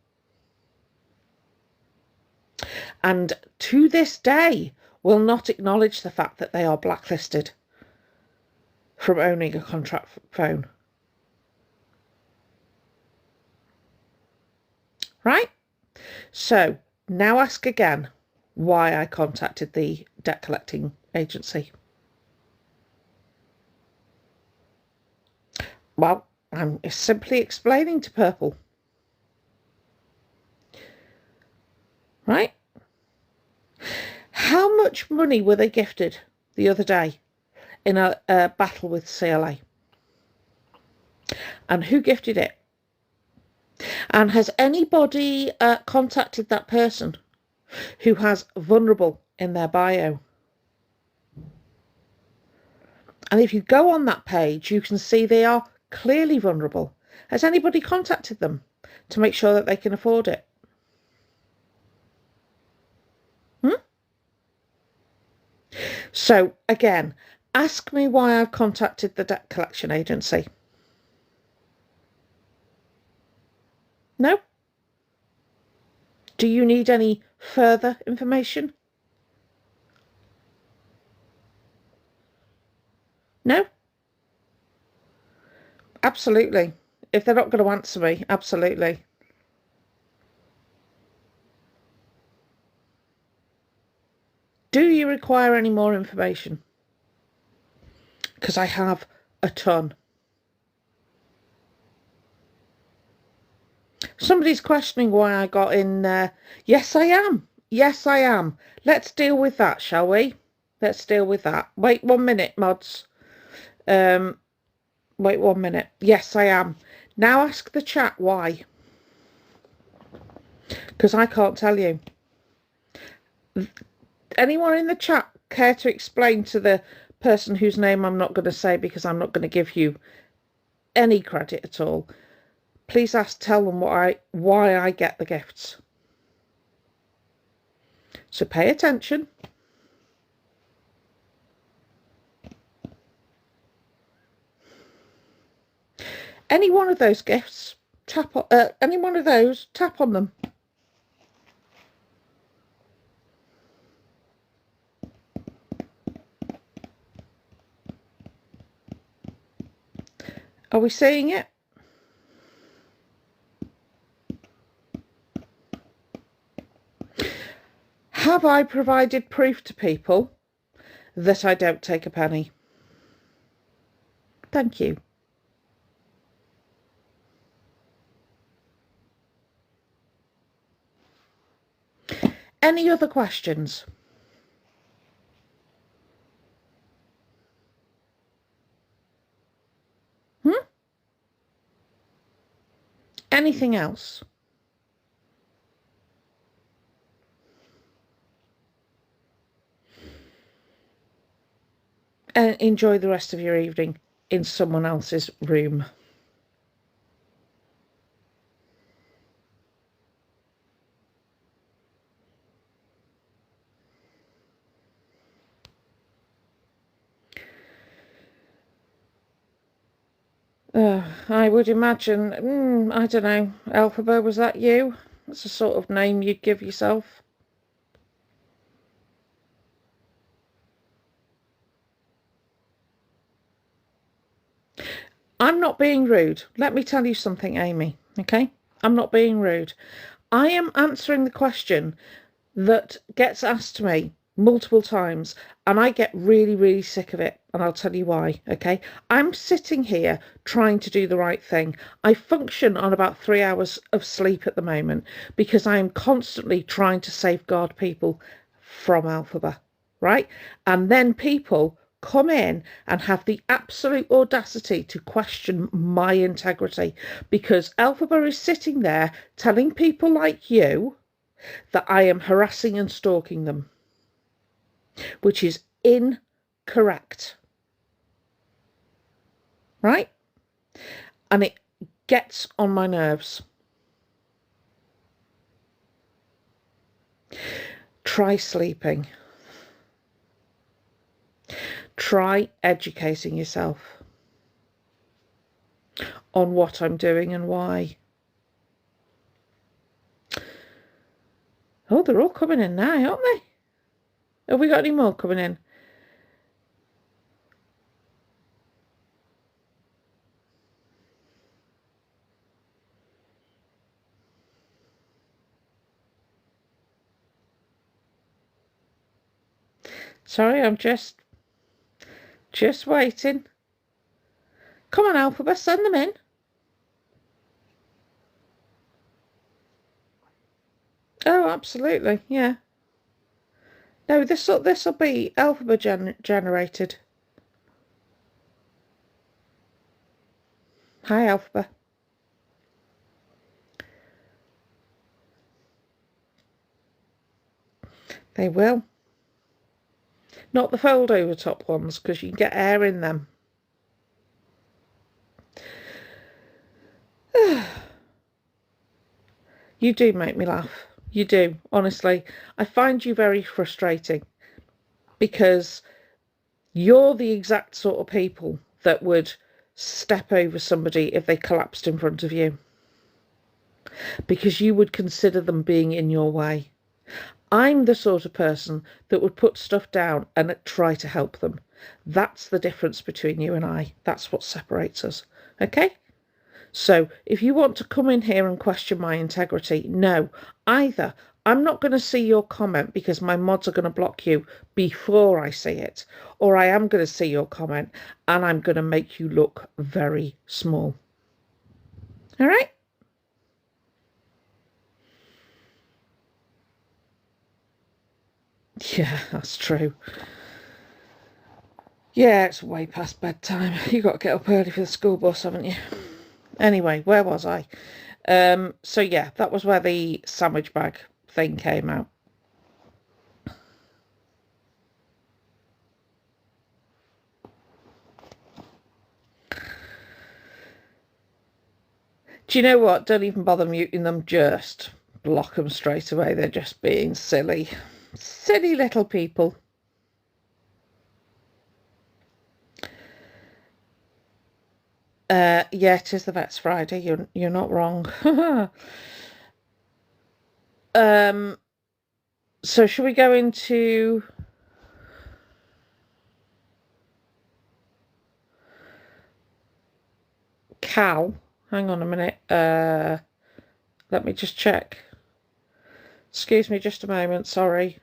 Speaker 1: And to this day will not acknowledge the fact that they are blacklisted from owning a contract phone. Right? So now ask again why I contacted the debt collecting agency. Well, I'm simply explaining to Purple. Right? How much money were they gifted the other day in a battle with CLA? And who gifted it? And has anybody contacted that person who has vulnerable in their bio? And if you go on that page, you can see they are clearly vulnerable. Has anybody contacted them to make sure that they can afford it? So again, ask me why I've contacted the debt collection agency. No? Do you need any further information? No? Absolutely. If they're not going to answer me, absolutely. Do you require any more information? Because I have a ton. Somebody's questioning why I got in there. Yes, I am. Yes, I am. Let's deal with that, shall we? Let's deal with that. Wait 1 minute, mods. Wait 1 minute. Yes, I am. Now ask the chat why. Because I can't tell you. Anyone in the chat care to explain to the person whose name I'm not going to say, because I'm not going to give you any credit at all? Please tell them why I get the gifts. So pay attention. Any one of those gifts, tap on any one of those, tap on them. Are we seeing it? Have I provided proof to people that I don't take a penny? Thank you. Any other questions? Anything else? And enjoy the rest of your evening in someone else's room. I would imagine, I don't know, Elphaba, was that you? That's the sort of name you'd give yourself. I'm not being rude. Let me tell you something, Amy, okay? I'm not being rude. I am answering the question that gets asked to me multiple times, and I get really, really sick of it, and I'll tell you why, okay? I'm sitting here trying to do the right thing. I function on about 3 hours of sleep at the moment because I am constantly trying to safeguard people from Elphaba, right? And then people come in and have the absolute audacity to question my integrity because Elphaba is sitting there telling people like you that I am harassing and stalking them, which is incorrect, right? And it gets on my nerves. Try sleeping. Try educating yourself on what I'm doing and why. Oh, they're all coming in now, aren't they? Have we got any more coming in? Sorry, I'm just waiting. Come on, Elphaba, send them in. Oh, absolutely, yeah. No, this'll be Elphaba generated. Hi, Elphaba. They will. Not the fold over top ones, because you can get air in them. You do make me laugh. You do, honestly. I find you very frustrating because you're the exact sort of people that would step over somebody if they collapsed in front of you, because you would consider them being in your way. I'm the sort of person that would put stuff down and try to help them. That's the difference between you and I. That's what separates us. Okay? So if you want to come in here and question my integrity, no. Either I'm not going to see your comment because my mods are going to block you before I see it, or I am going to see your comment and I'm going to make you look very small. All right? Yeah, that's true. Yeah, it's way past bedtime. You got to get up early for the school bus, haven't you? Anyway, where was I? So yeah, that was where the sandwich bag thing came out. Do you know what? Don't even bother muting them. Just block them straight away. They're just being silly. Silly little people. Yeah, it is the Vet's Friday. You're not wrong. So should we go into Cal? Hang on a minute. Let me just check. Excuse me just a moment, sorry.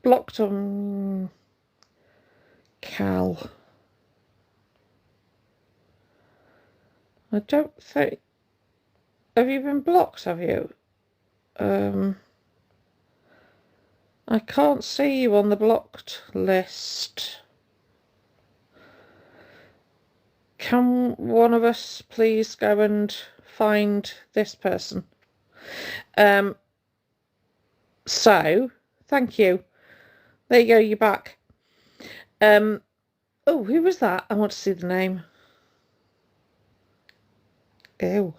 Speaker 1: Blocked on Cal. I don't think... Have you been blocked, have you? I can't see you on the blocked list. Can one of us please go and find this person? So, thank you. There you go, you're back. Oh, who was that? I want to see the name. Ew.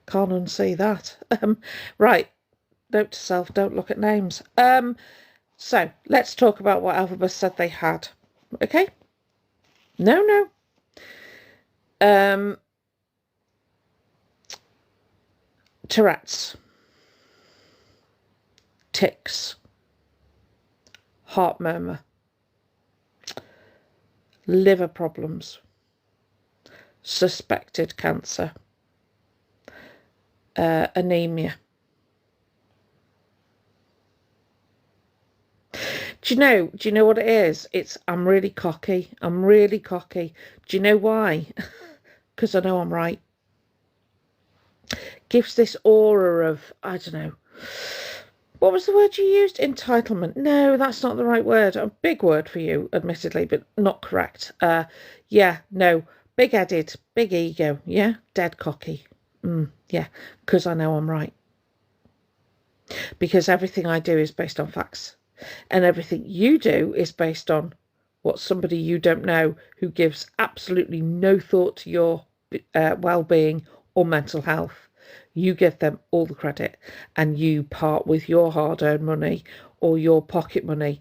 Speaker 1: Can't unsee that. Right. Note to self, don't look at names. So, let's talk about what Elphaba said they had. Okay? No. Tourette's. Tics. Heart murmur. Liver problems. Suspected cancer. Anemia. Do you know what it is? I'm really cocky. I'm really cocky. Do you know why? Because I know I'm right. Gives this aura of, I don't know. What was the word you used? Entitlement. No, that's not the right word. A big word for you, admittedly, but not correct. Yeah, no. Big-headed, big ego. Yeah, dead cocky. Yeah, because I know I'm right. Because everything I do is based on facts. And everything you do is based on what somebody you don't know who gives absolutely no thought to your well-being or mental health, you give them all the credit and you part with your hard-earned money or your pocket money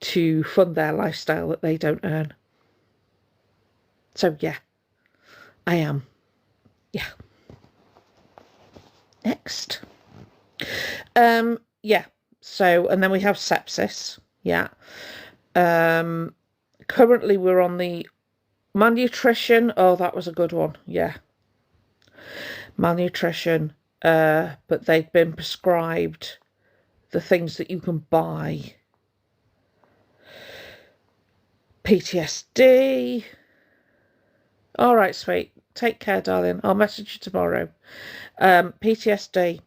Speaker 1: to fund their lifestyle that they don't earn. So yeah, I am. Yeah. Next. Yeah. So, and then we have sepsis. Yeah. Currently we're on the malnutrition. Oh, that was a good one. Yeah. Malnutrition. But they've been prescribed the things that you can buy. PTSD. All right, sweet. Take care, darling. I'll message you tomorrow. PTSD.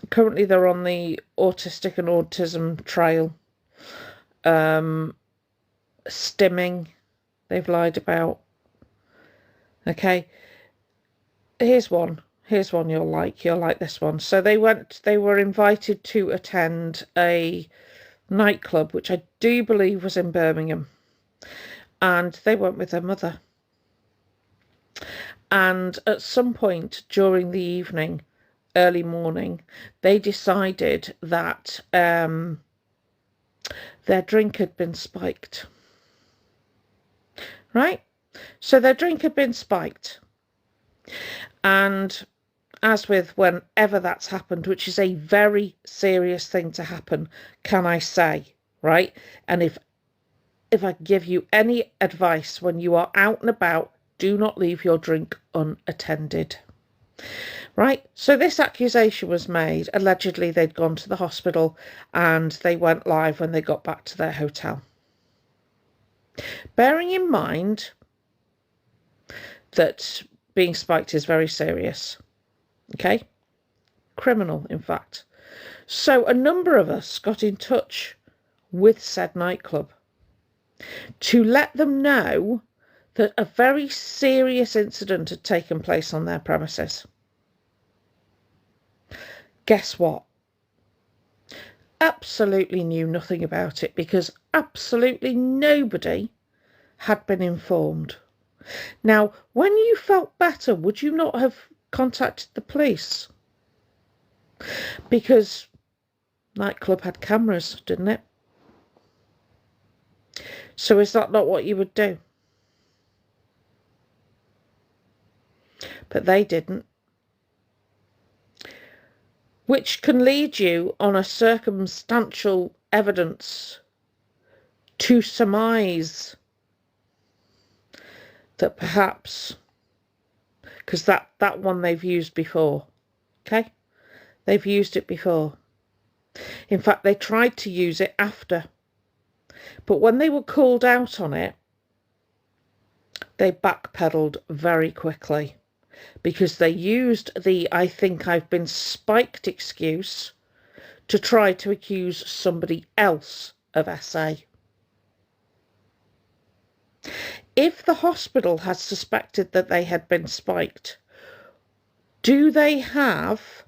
Speaker 1: Currently they're on the autistic and autism trial. Stimming, they've lied about. Okay, here's one you'll like this one. So they were invited to attend a nightclub, which I do believe was in Birmingham, and they went with their mother. And at some point during the evening, early morning, they decided that their drink had been spiked. Right? So their drink had been spiked. And as with whenever that's happened, which is a very serious thing to happen, can I say, right? And if I give you any advice when you are out and about, do not leave your drink unattended. Right? So this accusation was made. Allegedly, they'd gone to the hospital and they went live when they got back to their hotel. Bearing in mind that being spiked is very serious. Okay? Criminal, in fact. So a number of us got in touch with said nightclub to let them know that a very serious incident had taken place on their premises. Guess what? Absolutely knew nothing about it because absolutely nobody had been informed. Now, when you felt better, would you not have contacted the police? Because nightclub had cameras, didn't it? So is that not what you would do? But they didn't. Which can lead you on a circumstantial evidence to surmise that perhaps, because that one they've used before, okay? They've used it before. In fact, they tried to use it after. But when they were called out on it, they backpedaled very quickly because they used the "I think I've been spiked" excuse to try to accuse somebody else of SA. If the hospital had suspected that they had been spiked, do they have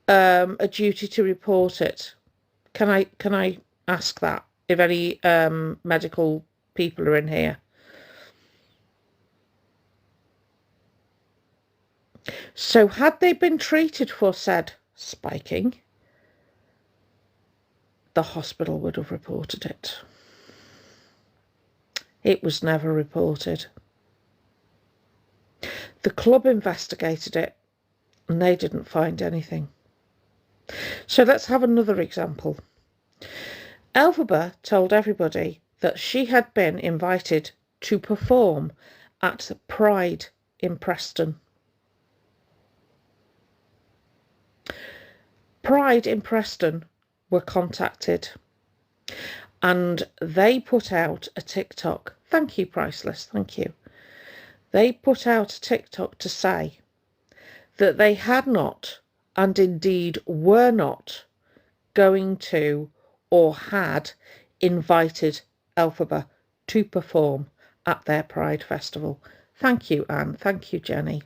Speaker 1: a duty to report it? Can I ask that if any medical people are in here? So had they been treated for said spiking, the hospital would have reported it. It was never reported. The club investigated it and they didn't find anything. So let's have another example. Elphaba told everybody that she had been invited to perform at Pride in Preston. Pride in Preston were contacted and they put out a TikTok. Thank you, Priceless. Thank you. They put out a TikTok to say that they had not, and indeed were not, going to or had invited Elphaba to perform at their Pride Festival. Thank you, Anne. Thank you, Jenny.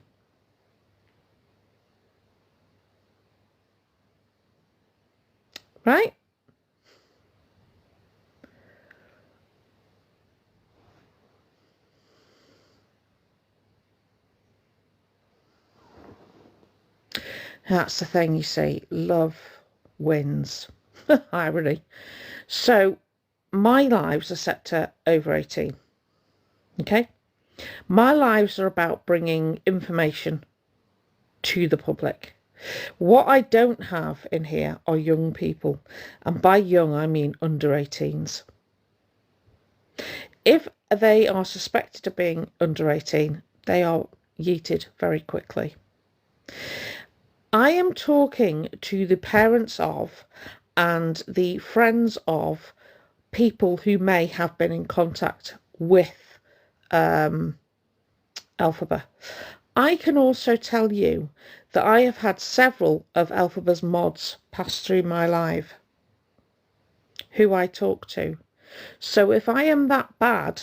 Speaker 1: Right? That's the thing, you see. Love wins. Irony. So my lives are set to over 18. Okay? My lives are about bringing information to the public. What I don't have in here are young people. And by young, I mean under 18s. If they are suspected of being under 18, they are yeeted very quickly. I am talking to the parents of and the friends of people who may have been in contact with Elphaba. I can also tell you that I have had several of Elphaba's mods pass through my life who I talk to. So if I am that bad,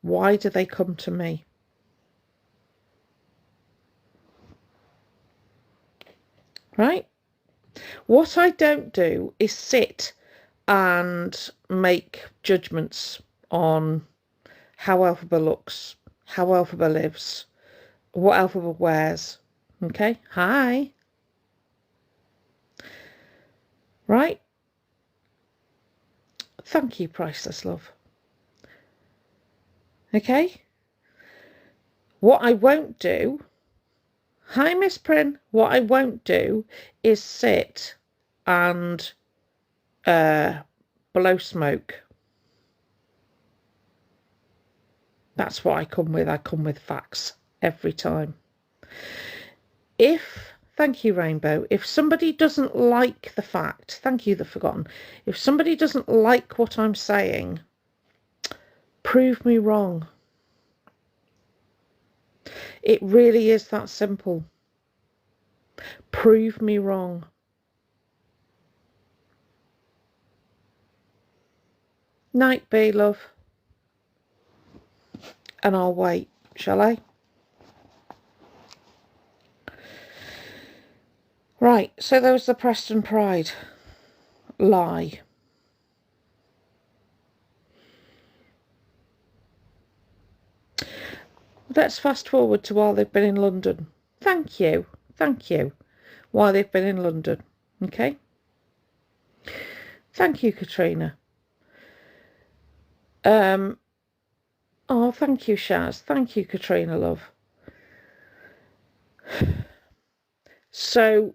Speaker 1: why do they come to me? Right? What I don't do is sit and make judgments on how Elphaba looks, how Elphaba lives, what Elphaba wears. Okay? Hi. Right? Thank you, priceless love. Okay? What I won't do, hi, Miss Prin, what I won't do is sit and blow smoke. That's what I come with. I come with facts every time. Thank you, Rainbow, if somebody doesn't like the fact, thank you, The Forgotten, if somebody doesn't like what I'm saying, prove me wrong. It really is that simple. Prove me wrong. Night be, love. And I'll wait, shall I? Right, so there was the Preston Pride lie. Let's fast forward to while they've been in London. Thank you. While they've been in London. Okay? Thank you, Katrina. Oh, thank you, Shaz. Thank you, Katrina, love. So,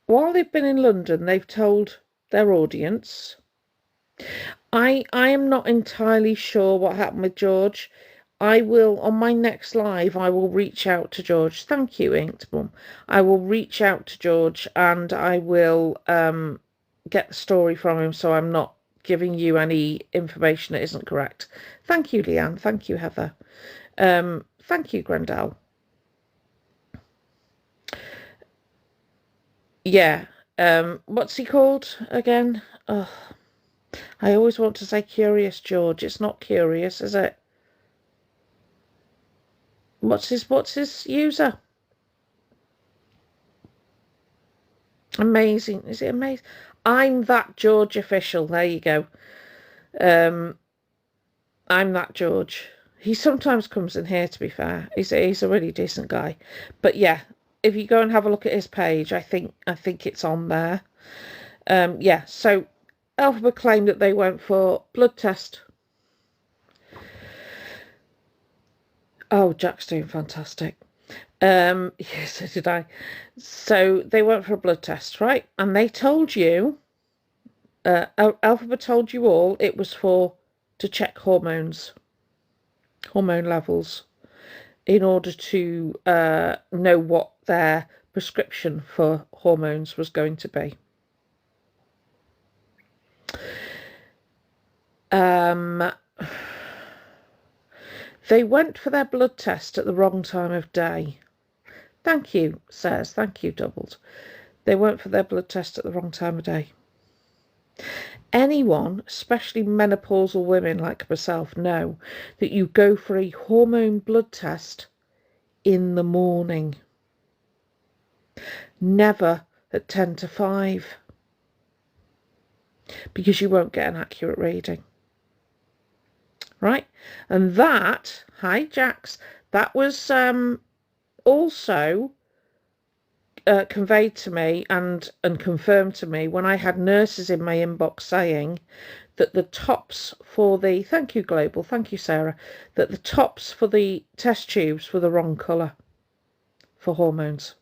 Speaker 1: while they've been in London, they've told their audience. I am not entirely sure what happened with George. I will, on my next live, I will reach out to George. Thank you, Inked Mum. I will reach out to George and I will get the story from him so I'm not giving you any information that isn't correct. Thank you, Leanne. Thank you, Heather. Thank you, Grendel. Yeah. What's he called again? Oh, I always want to say Curious George. It's not Curious, is it? What's his user? Amazing. Is it amazing? I'm that George official. There you go. I'm that George. He sometimes comes in here, to be fair. He's a really decent guy. But yeah, if you go and have a look at his page, I think it's on there. Yeah, so Elphaba claimed that they went for blood test. Oh, Jack's doing fantastic. Yes, so did I. So they went for a blood test, right? And they told you, Elphaba told you all it was to check hormone levels, in order to know what their prescription for hormones was going to be. They went for their blood test at the wrong time of day. Thank you, Says. Thank you, Doubled. They went for their blood test at the wrong time of day. Anyone, especially menopausal women like myself, know that you go for a hormone blood test in the morning. Never at 10 to 5. Because you won't get an accurate reading. Right? And that, hi Jax, that was also conveyed to me and confirmed to me when I had nurses in my inbox saying that the tops for the, thank you Global, thank you Sarah, that the tops for the test tubes were the wrong colour for hormones.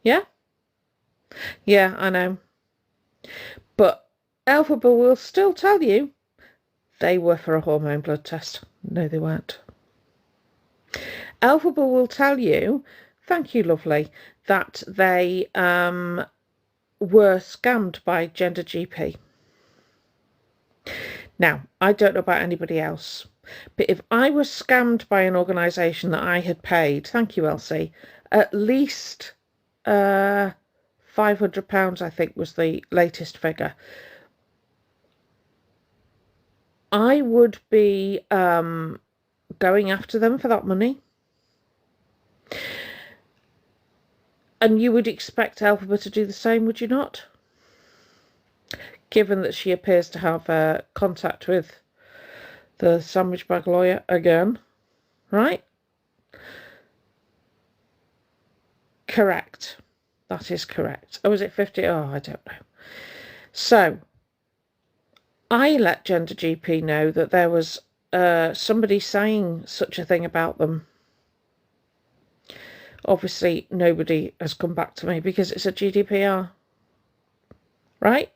Speaker 1: Yeah? Yeah, I know. But Elphaba will still tell you they were for a hormone blood test. No, they weren't. Elphaba will tell you, thank you, lovely, that they were scammed by Gender GP. Now, I don't know about anybody else, but if I was scammed by an organisation that I had paid, thank you, Elsie, at least £500, I think was the latest figure, I would be going after them for that money. And you would expect Elphaba to do the same, would you not? Given that she appears to have contact with the sandwich bag lawyer again, right? Correct. That is correct. Oh, is it 50? Oh, I don't know. So, I let Gender GP know that there was somebody saying such a thing about them. Obviously, nobody has come back to me because it's a GDPR, right?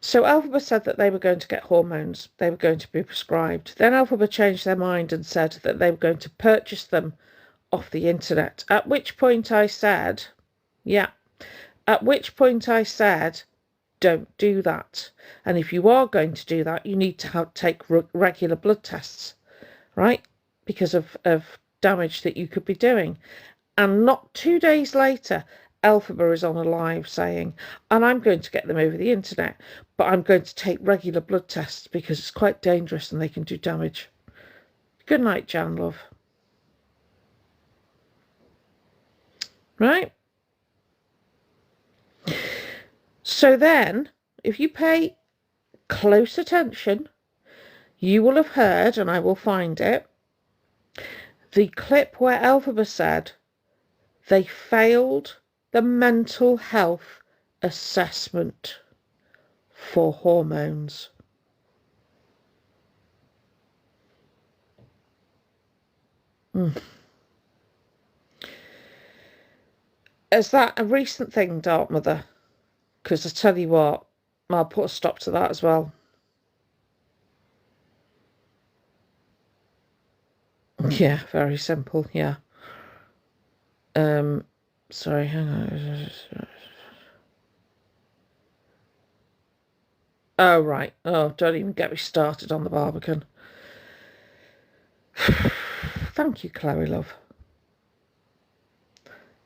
Speaker 1: So Elphaba said that they were going to get hormones. They were going to be prescribed. Then Elphaba changed their mind and said that they were going to purchase them off the internet. At which point I said, don't do that. And if you are going to do that, you need to take regular blood tests, right? Because of damage that you could be doing. And not 2 days later, Elphaba is on a live saying, and I'm going to get them over the internet, but I'm going to take regular blood tests because it's quite dangerous and they can do damage. Good night, Jan, love. Right? So then, if you pay close attention, you will have heard, and I will find it, the clip where Elphaba said they failed the mental health assessment for hormones. Is that a recent thing, Dark Mother? Because I tell you what, I'll put a stop to that as well. Yeah, very simple, yeah. Sorry, hang on. Oh, right. Oh, don't even get me started on the Barbican. Thank you, Chloe, love.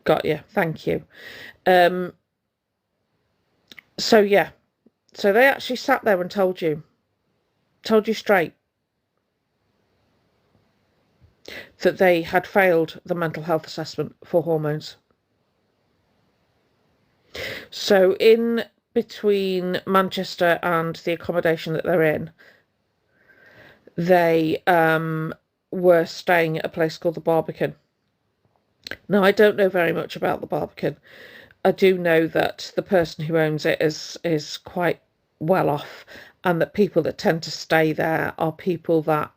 Speaker 1: Got you. Thank you. So, yeah. So they actually sat there and told you straight that they had failed the mental health assessment for hormones. So in between Manchester and the accommodation that they're in, they were staying at a place called the Barbican. Now, I don't know very much about the Barbican. I do know that the person who owns it is quite well off, and that people that tend to stay there are people that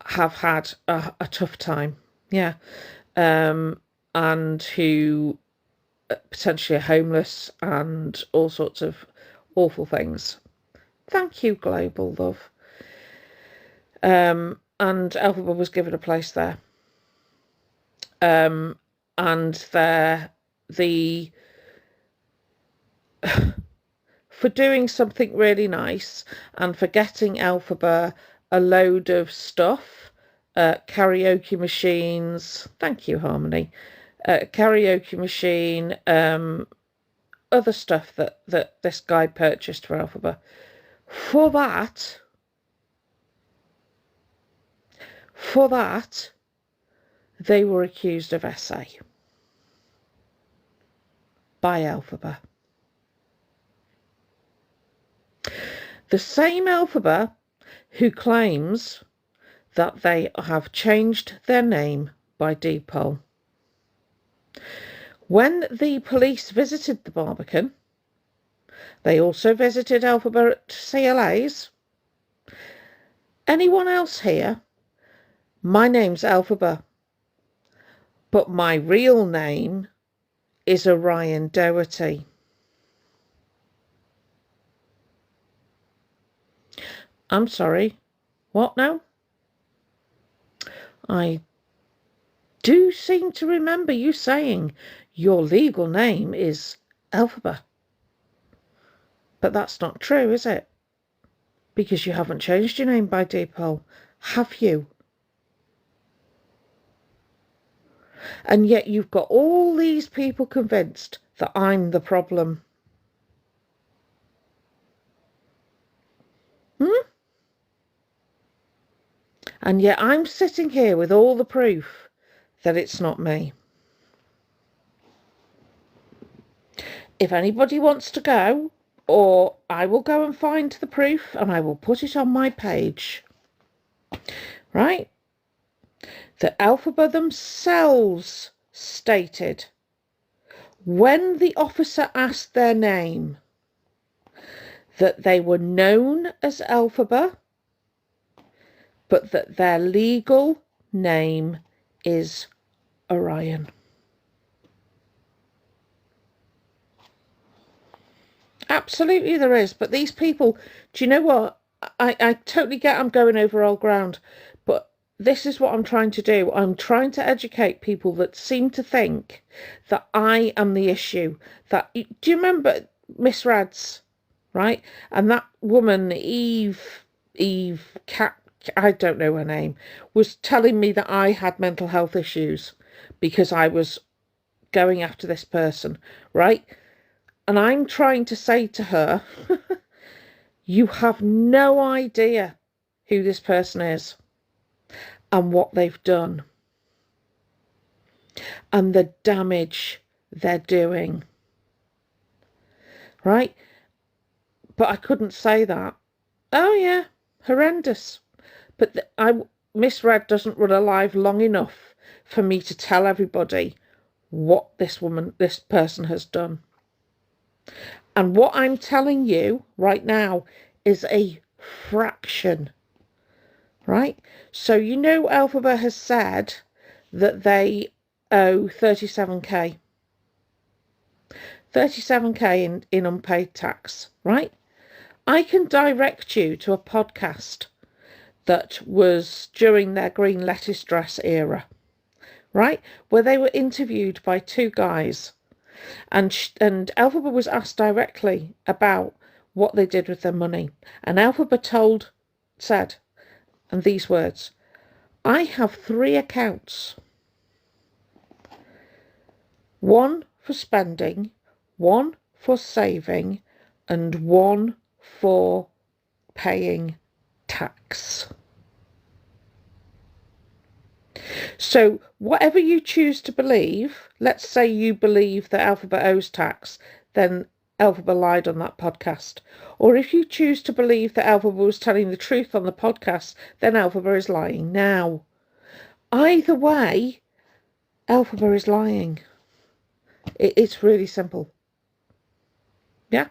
Speaker 1: have had a tough time, yeah, and who potentially are homeless and all sorts of awful things. Thank you, Global, love. And Elphaba was given a place there. And for doing something really nice and for getting Elphaba a load of stuff, karaoke machines, thank you, Harmony, karaoke machine, other stuff that this guy purchased for Elphaba. For that, they were accused of SA by Elphaba. The same Elphaba who claims that they have changed their name by deed-poll. When the police visited the Barbican, they also visited Elphaba at CLA's. Anyone else here? My name's Elphaba, but my real name is Orion Doherty. I'm sorry, what now? I do seem to remember you saying your legal name is Elphaba. But that's not true, is it? Because you haven't changed your name by deed-poll, have you? And yet you've got all these people convinced that I'm the problem. And yet I'm sitting here with all the proof that it's not me. If anybody wants to go, or I will go and find the proof and I will put it on my page. Right? The Elphaba themselves stated, when the officer asked their name, that they were known as Elphaba, but that their legal name is Orion. Absolutely there is, but these people, do you know what? I totally get I'm going over old ground, but this is what I'm trying to do. I'm trying to educate people that seem to think that I am the issue. Do you remember Miss Rads, right? And that woman, Eve Cat, I don't know her name, was telling me that I had mental health issues because I was going after this person, right? And I'm trying to say to her, you have no idea who this person is and what they've done and the damage they're doing, right? But I couldn't say that. Oh yeah, horrendous. But Miss Red doesn't run alive long enough for me to tell everybody what this person has done. And what I'm telling you right now is a fraction, right? So you know Elphaba has said that they owe 37k. 37k in unpaid tax, right? I can direct you to a podcast that was during their green lettuce dress era, right? Where they were interviewed by two guys. And Elphaba was asked directly about what they did with their money. And Elphaba said, and these words, I have 3 accounts. One for spending, one for saving, and one for paying tax. So whatever you choose to believe, let's say you believe that Elphaba owes tax, then Elphaba lied on that podcast. Or if you choose to believe that Elphaba was telling the truth on the podcast, then Elphaba is lying now. Either way, Elphaba is lying. It's really simple. Yeah?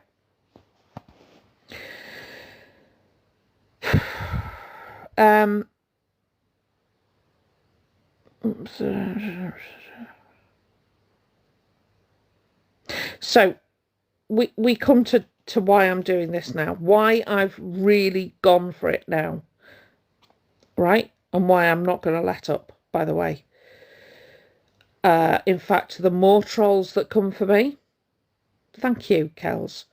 Speaker 1: So we come to why I'm doing this now, why I've really gone for it now, right? And why I'm not going to let up, by the way. In fact, the more trolls that come for me, thank you, Kels,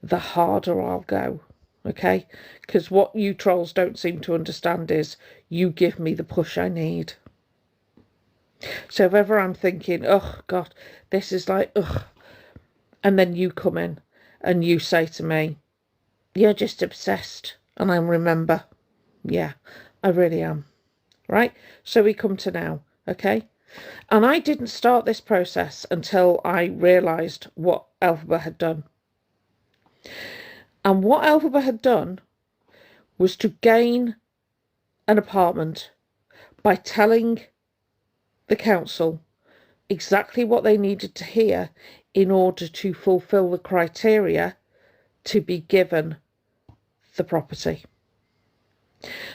Speaker 1: the harder I'll go, okay? Because what you trolls don't seem to understand is you give me the push I need. So if ever I'm thinking, oh, God, this is like, ugh, and then you come in and you say to me, you're just obsessed. And I remember, yeah, I really am, right? So we come to now, okay? And I didn't start this process until I realised what Elphaba had done. And what Elphaba had done was to gain an apartment by telling the council exactly what they needed to hear in order to fulfill the criteria to be given the property.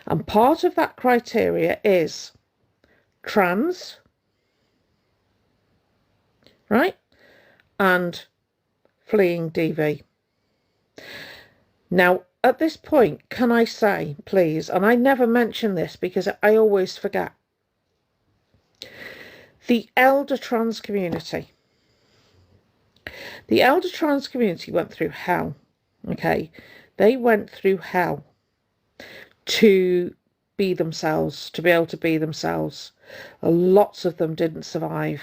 Speaker 1: And part of that criteria is trans, right, and fleeing DV. Now, at this point, can I say, please, and I never mention this because I always forget, the elder trans community. The elder trans community went through hell, okay? They went through hell to be themselves, to be able to be themselves. Lots of them didn't survive,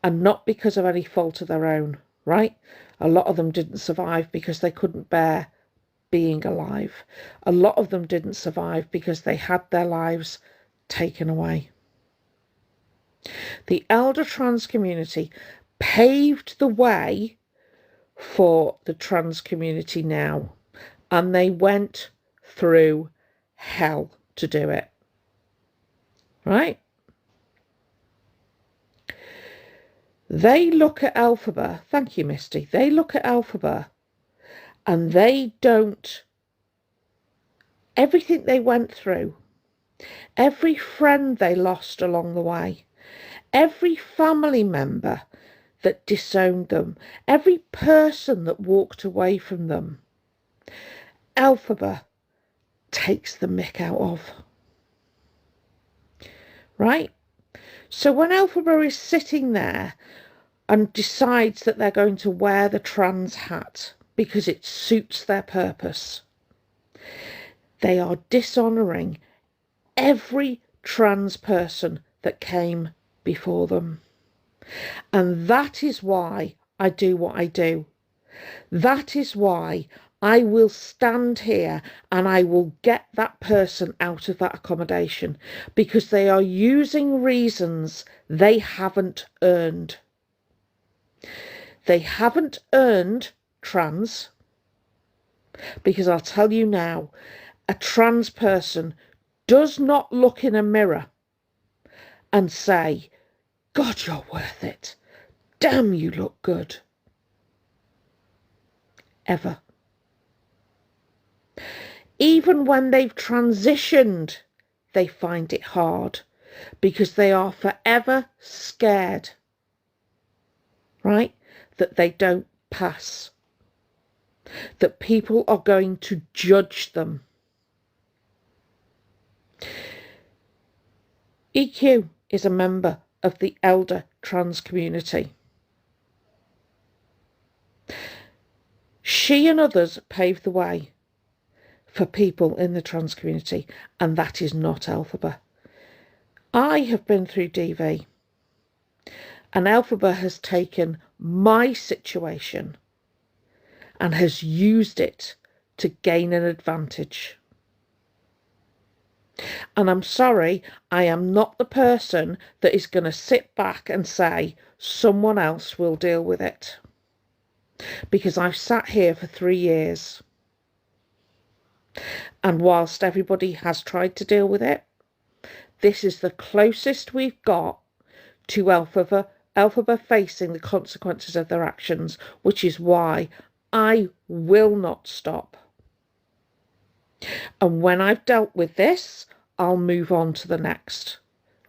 Speaker 1: and not because of any fault of their own, right? A lot of them didn't survive because they couldn't bear being alive. A lot of them didn't survive because they had their lives taken away. The elder trans community paved the way for the trans community now, and they went through hell to do it, right? They look at Elphaba, thank you, Misty, they look at Elphaba and they don't, everything they went through, every friend they lost along the way, every family member that disowned them, every person that walked away from them, Elphaba takes the mick out of. Right? So when Elphaba is sitting there and decides that they're going to wear the trans hat because it suits their purpose, they are dishonouring every trans person that came before them. And that is why I do what I do. That is why I will stand here and I will get that person out of that accommodation, because they are using reasons they haven't earned. They haven't earned trans, because I'll tell you now, a trans person does not look in a mirror and say, God, you're worth it. Damn, you look good. Ever. Even when they've transitioned, they find it hard because they are forever scared, right? That they don't pass. That people are going to judge them. EQ is a member of the elder trans community. She and others paved the way for people in the trans community, and that is not Elphaba. I have been through DV, and Elphaba has taken my situation and has used it to gain an advantage. And I'm sorry, I am not the person that is going to sit back and say someone else will deal with it. Because I've sat here for 3 years. And whilst everybody has tried to deal with it, this is the closest we've got to Elphaba facing the consequences of their actions, which is why I will not stop. And when I've dealt with this, I'll move on to the next.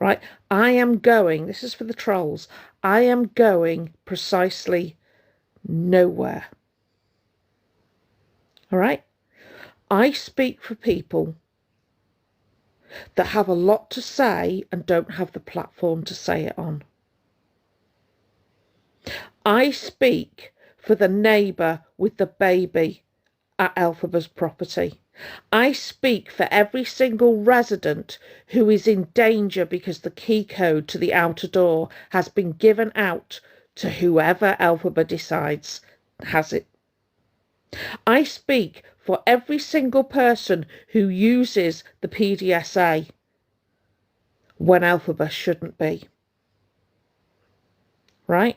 Speaker 1: Right? I am going, this is for the trolls, I am going precisely nowhere. All right? I speak for people that have a lot to say and don't have the platform to say it on. I speak for the neighbour with the baby at Elphaba's property. I speak for every single resident who is in danger because the key code to the outer door has been given out to whoever Elphaba decides has it. I speak for every single person who uses the PDSA when Elphaba shouldn't be. Right?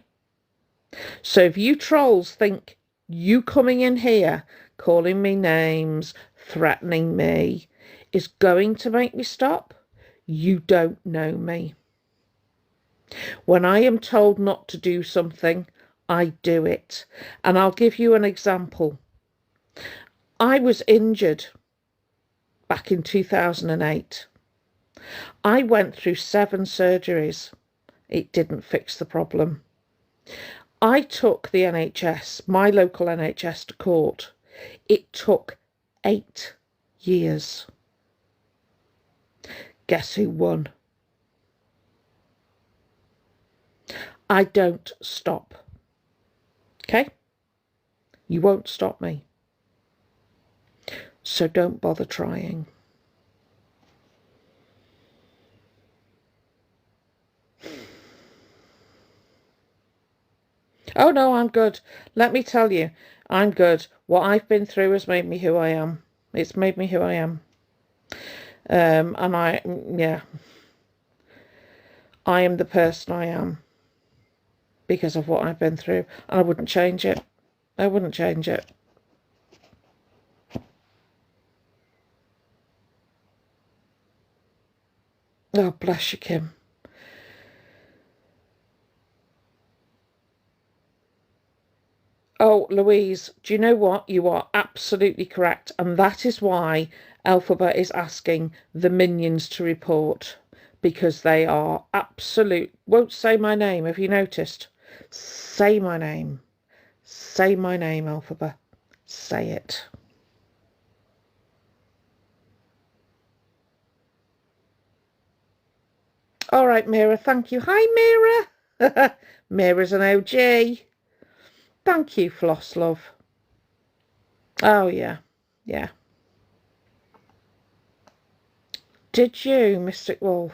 Speaker 1: So if you trolls think you coming in here, calling me names, threatening me, is going to make me stop, you don't know me. When I am told not to do something, I do it. And I'll give you an example. I was injured back in 2008. I went through 7 surgeries. It didn't fix the problem. I took the NHS, my local NHS, to court. It took 8 years. Guess who won? I don't stop. Okay? You won't stop me. So don't bother trying. Oh no, I'm good. Let me tell you, I'm good. What I've been through has made me who I am. It's made me who I am. Yeah, I am the person I am because of what I've been through, and I wouldn't change it. I wouldn't change it. Oh, bless you, Kim. Oh, Louise, do you know what? You are absolutely correct. And that is why Elphaba is asking the minions to report. Because they are absolute... Won't say my name, have you noticed? Say my name. Say my name, Elphaba. Say it. All right, Mira, thank you. Hi, Mira. Mira's an OG. Thank you, Floss Love. Oh, yeah. Yeah. Did you, Mystic Wolf?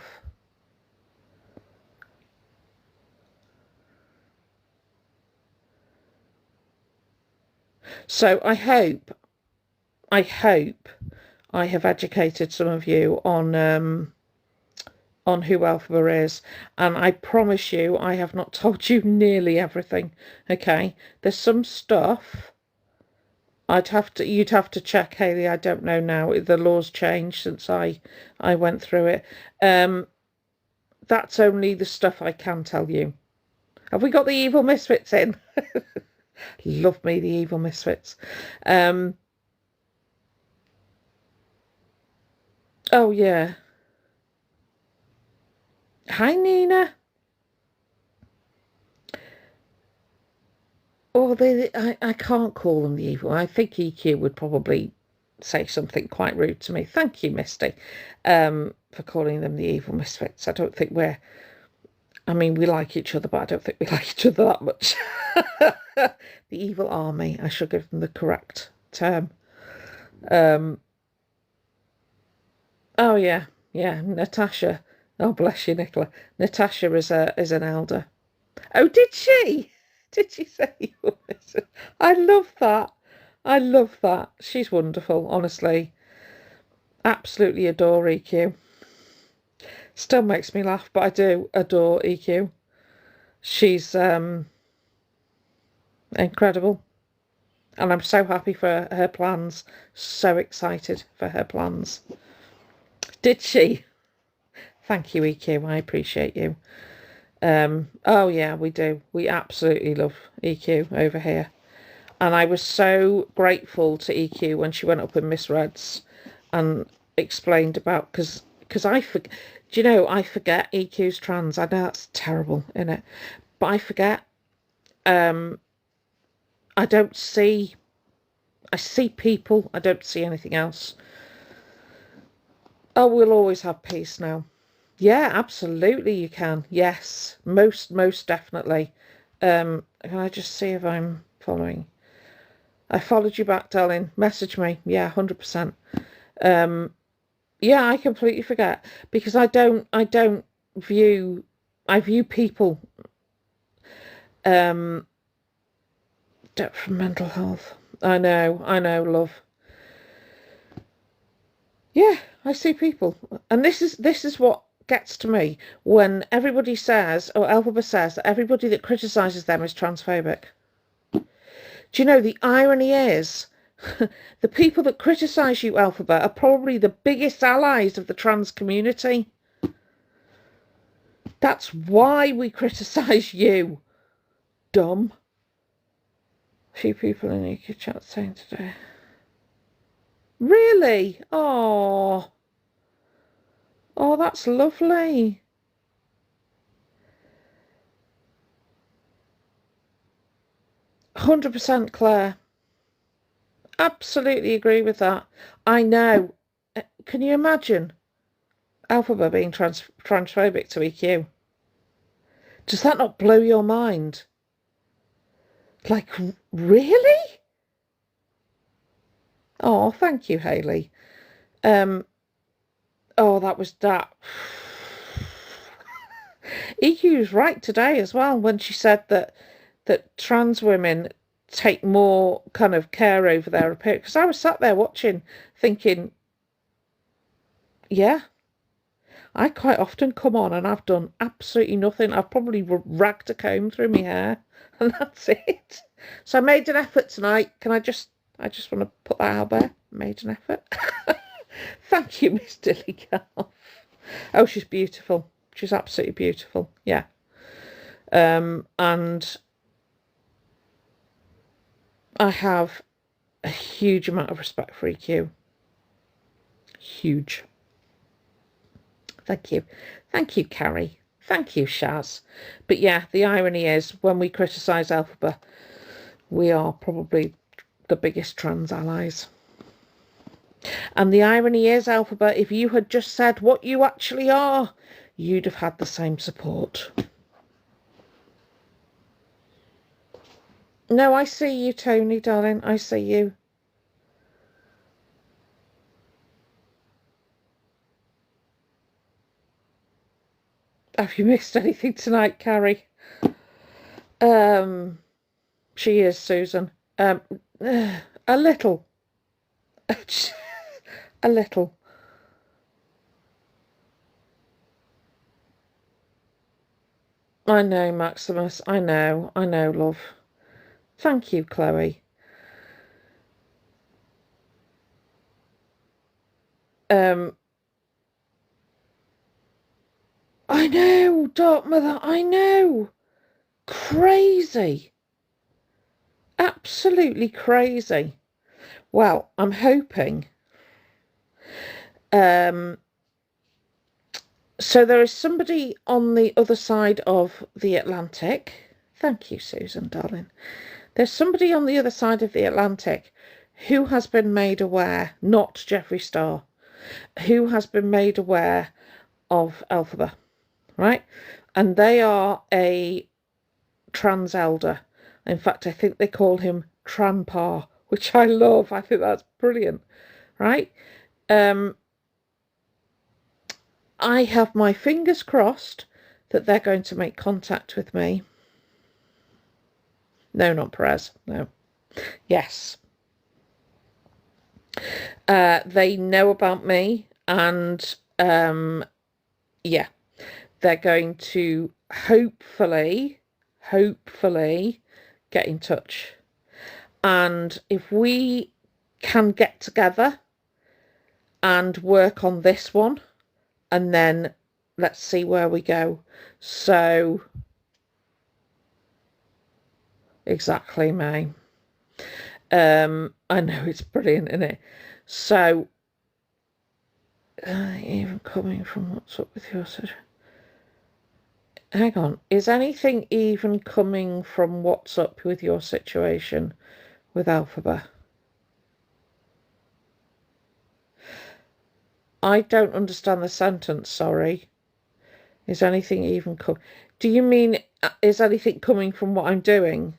Speaker 1: So I hope I have educated some of you on who Elphaba is, and I promise you I have not told you nearly everything. Okay, there's some stuff you'd have to check, Hayley. I don't know now. The law's changed since I went through it. That's only the stuff I can tell you. Have we got the evil misfits in? Love me the evil misfits. Oh yeah. Hi, Nina. Oh, I can't call them the evil. I think EQ would probably say something quite rude to me. Thank you, Misty, for calling them the evil misfits. I don't think I mean, we like each other, but I don't think we like each other that much. The evil army. I should give them the correct term. Oh yeah, yeah. Natasha. Oh bless you, Nicola. Natasha is an elder. Oh, did she? Did she say you were missing? I love that. I love that. She's wonderful, honestly. Absolutely adore EQ. Still makes me laugh, but I do adore EQ. She's incredible. And I'm so happy for her plans. So excited for her plans. Did she? Thank you, EQ. I appreciate you. Oh yeah, we do. We absolutely love EQ over here. And I was so grateful to EQ when she went up in misreads and explained about, because I forget, do you know, I forget EQ's trans. I know that's terrible, isn't it? But I forget. I don't see, I see people. I don't see anything else. Oh, we'll always have peace now. Yeah, absolutely you can. Yes, most definitely. Can I just see if I'm following? I followed you back, darling. Message me. Yeah, 100%. Yeah, I completely forget because I don't view I view people from mental health. I know, love. Yeah, I see people. And this is what gets to me when everybody says, or Elphaba says, that everybody that criticises them is transphobic. Do you know, the irony is The people that criticise you, Elphaba, are probably the biggest allies of the trans community. That's why we criticise you. Dumb. A few people in UK chat saying today. Really? Oh. Oh, that's lovely. 100% Claire. Absolutely agree with that. I know. Can you imagine Elphaba being transphobic to EQ? Does that not blow your mind? Like, really? Oh, thank you, Hayley. Oh, that was that. EQ's right today as well when she said that trans women take more kind of care over their appearance. Because I was sat there watching, thinking, yeah, I quite often come on and I've done absolutely nothing. I've probably ragged a comb through my hair, and that's it. So I made an effort tonight. I just want to put that out there. Made an effort. Thank you, Miss Dillycalf. Oh, she's beautiful. She's absolutely beautiful. Yeah. And I have a huge amount of respect for EQ. Huge. Thank you. Thank you, Carrie. Thank you, Shaz. But yeah, the irony is when we criticise Elphaba, we are probably the biggest trans allies. And the irony is, Elphaba, if you had just said what you actually are, you'd have had the same support. No, I see you, Tony, darling. I see you. Have you missed anything tonight, Carrie? She is, Susan. A little. A little. I know, Maximus. I know, love. Thank you, Chloe. I know, Dark Mother, I know. Crazy. Absolutely crazy. Well, I'm hoping. So there is somebody on the other side of the Atlantic. Thank you, Susan, darling. There's somebody on the other side of the Atlantic who has been made aware, not Jeffree Star, who has been made aware of Elphaba, right? And they are a trans elder. In fact, I think they call him Trampa, which I love. I think that's brilliant, right? I have my fingers crossed that they're going to make contact with me. No, not Perez. No. Yes. They know about me, and yeah, they're going to hopefully get in touch. And if we can get together and work on this one, and then let's see where we go. So, exactly, May. I know, it's brilliant, isn't it? So, even coming from what's up with your situation? Hang on, is anything even coming from what's up with your situation with Elphaba? I don't understand the sentence, sorry. Is anything even coming? Do you mean, is anything coming from what I'm doing?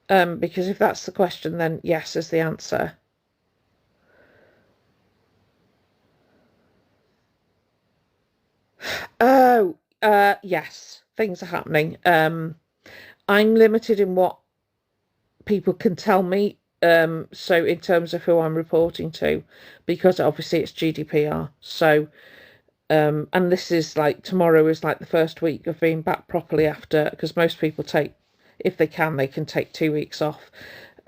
Speaker 1: Because if that's the question, then yes is the answer. Oh, yes, things are happening. I'm limited in what people can tell me. So in terms of who I'm reporting to, because obviously it's GDPR. So, and this is like, tomorrow is like the first week of being back properly after, because most people take, if they can take 2 weeks off.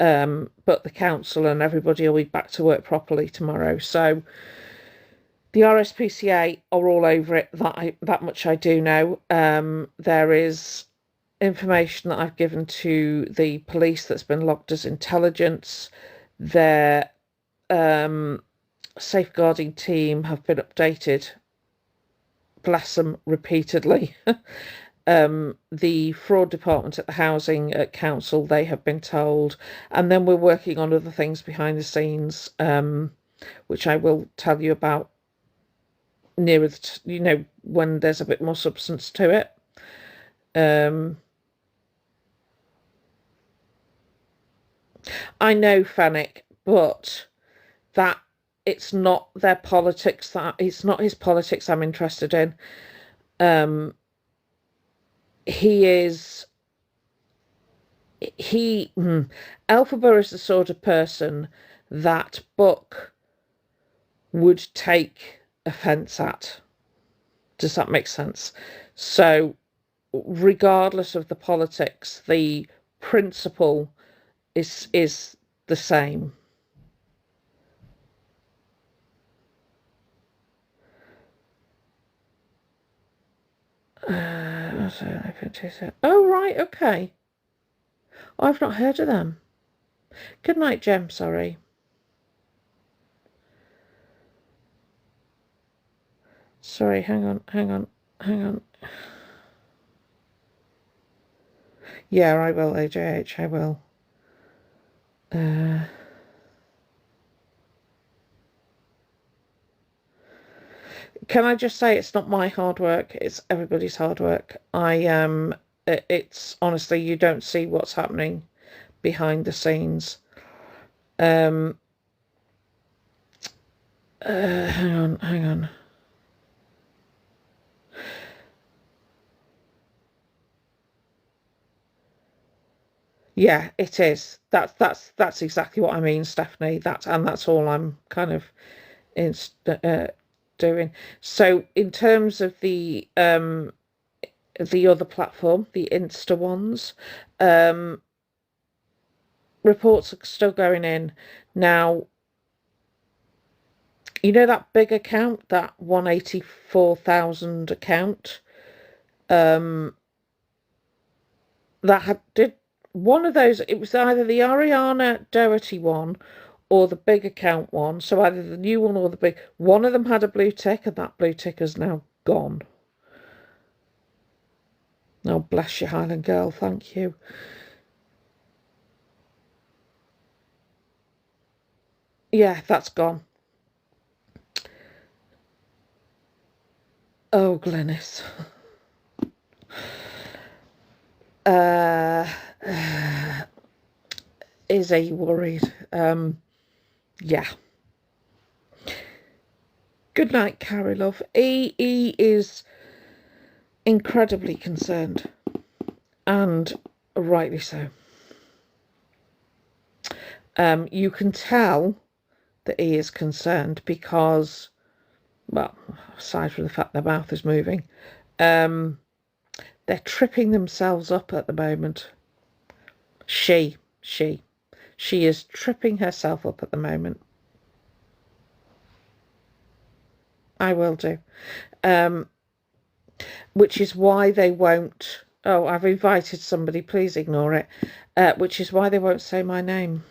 Speaker 1: But the council and everybody will be back to work properly tomorrow. So the RSPCA are all over it. That much I do know. There is information that I've given to the police that's been logged as intelligence. Their safeguarding team have been updated, bless them, repeatedly. The fraud department at the housing council, they have been told, and then we're working on other things behind the scenes, which I will tell you about nearer when there's a bit more substance to it. I know, Fennec, but that it's not their politics, that it's not his politics I'm interested in. Elphaba is the sort of person that Buck would take offence at. Does that make sense? So regardless of the politics, the principle is the same. Oh, right, okay. Oh, I've not heard of them. Good night, Jem, sorry. Sorry, hang on. Yeah, I will, AJH, I will. Can I just say it's not my hard work, it's everybody's hard work. It's honestly, you don't see what's happening behind the scenes. Hang on. Yeah, it is. That's exactly what I mean, Stephanie. That's all I'm kind of doing. So in terms of the other platform, the Insta ones, reports are still going in. Now, you know that big account, that 184,000 account, that did one of those, it was either the Ariana Doherty one or the big account one, so either the new one or the big, one of them had a blue tick, and that blue tick is now gone. Oh, bless you, Highland girl, thank you. Yeah, that's gone. Oh, Glenys. Is he worried? Yeah. Good night, Carrie, love. He is incredibly concerned, and rightly so. You can tell that he is concerned because, well, aside from the fact their mouth is moving, they're tripping themselves up at the moment. She is tripping herself up at the moment. I will do. Which is why they won't... Oh, I've invited somebody, please ignore it. Which is why they won't say my name.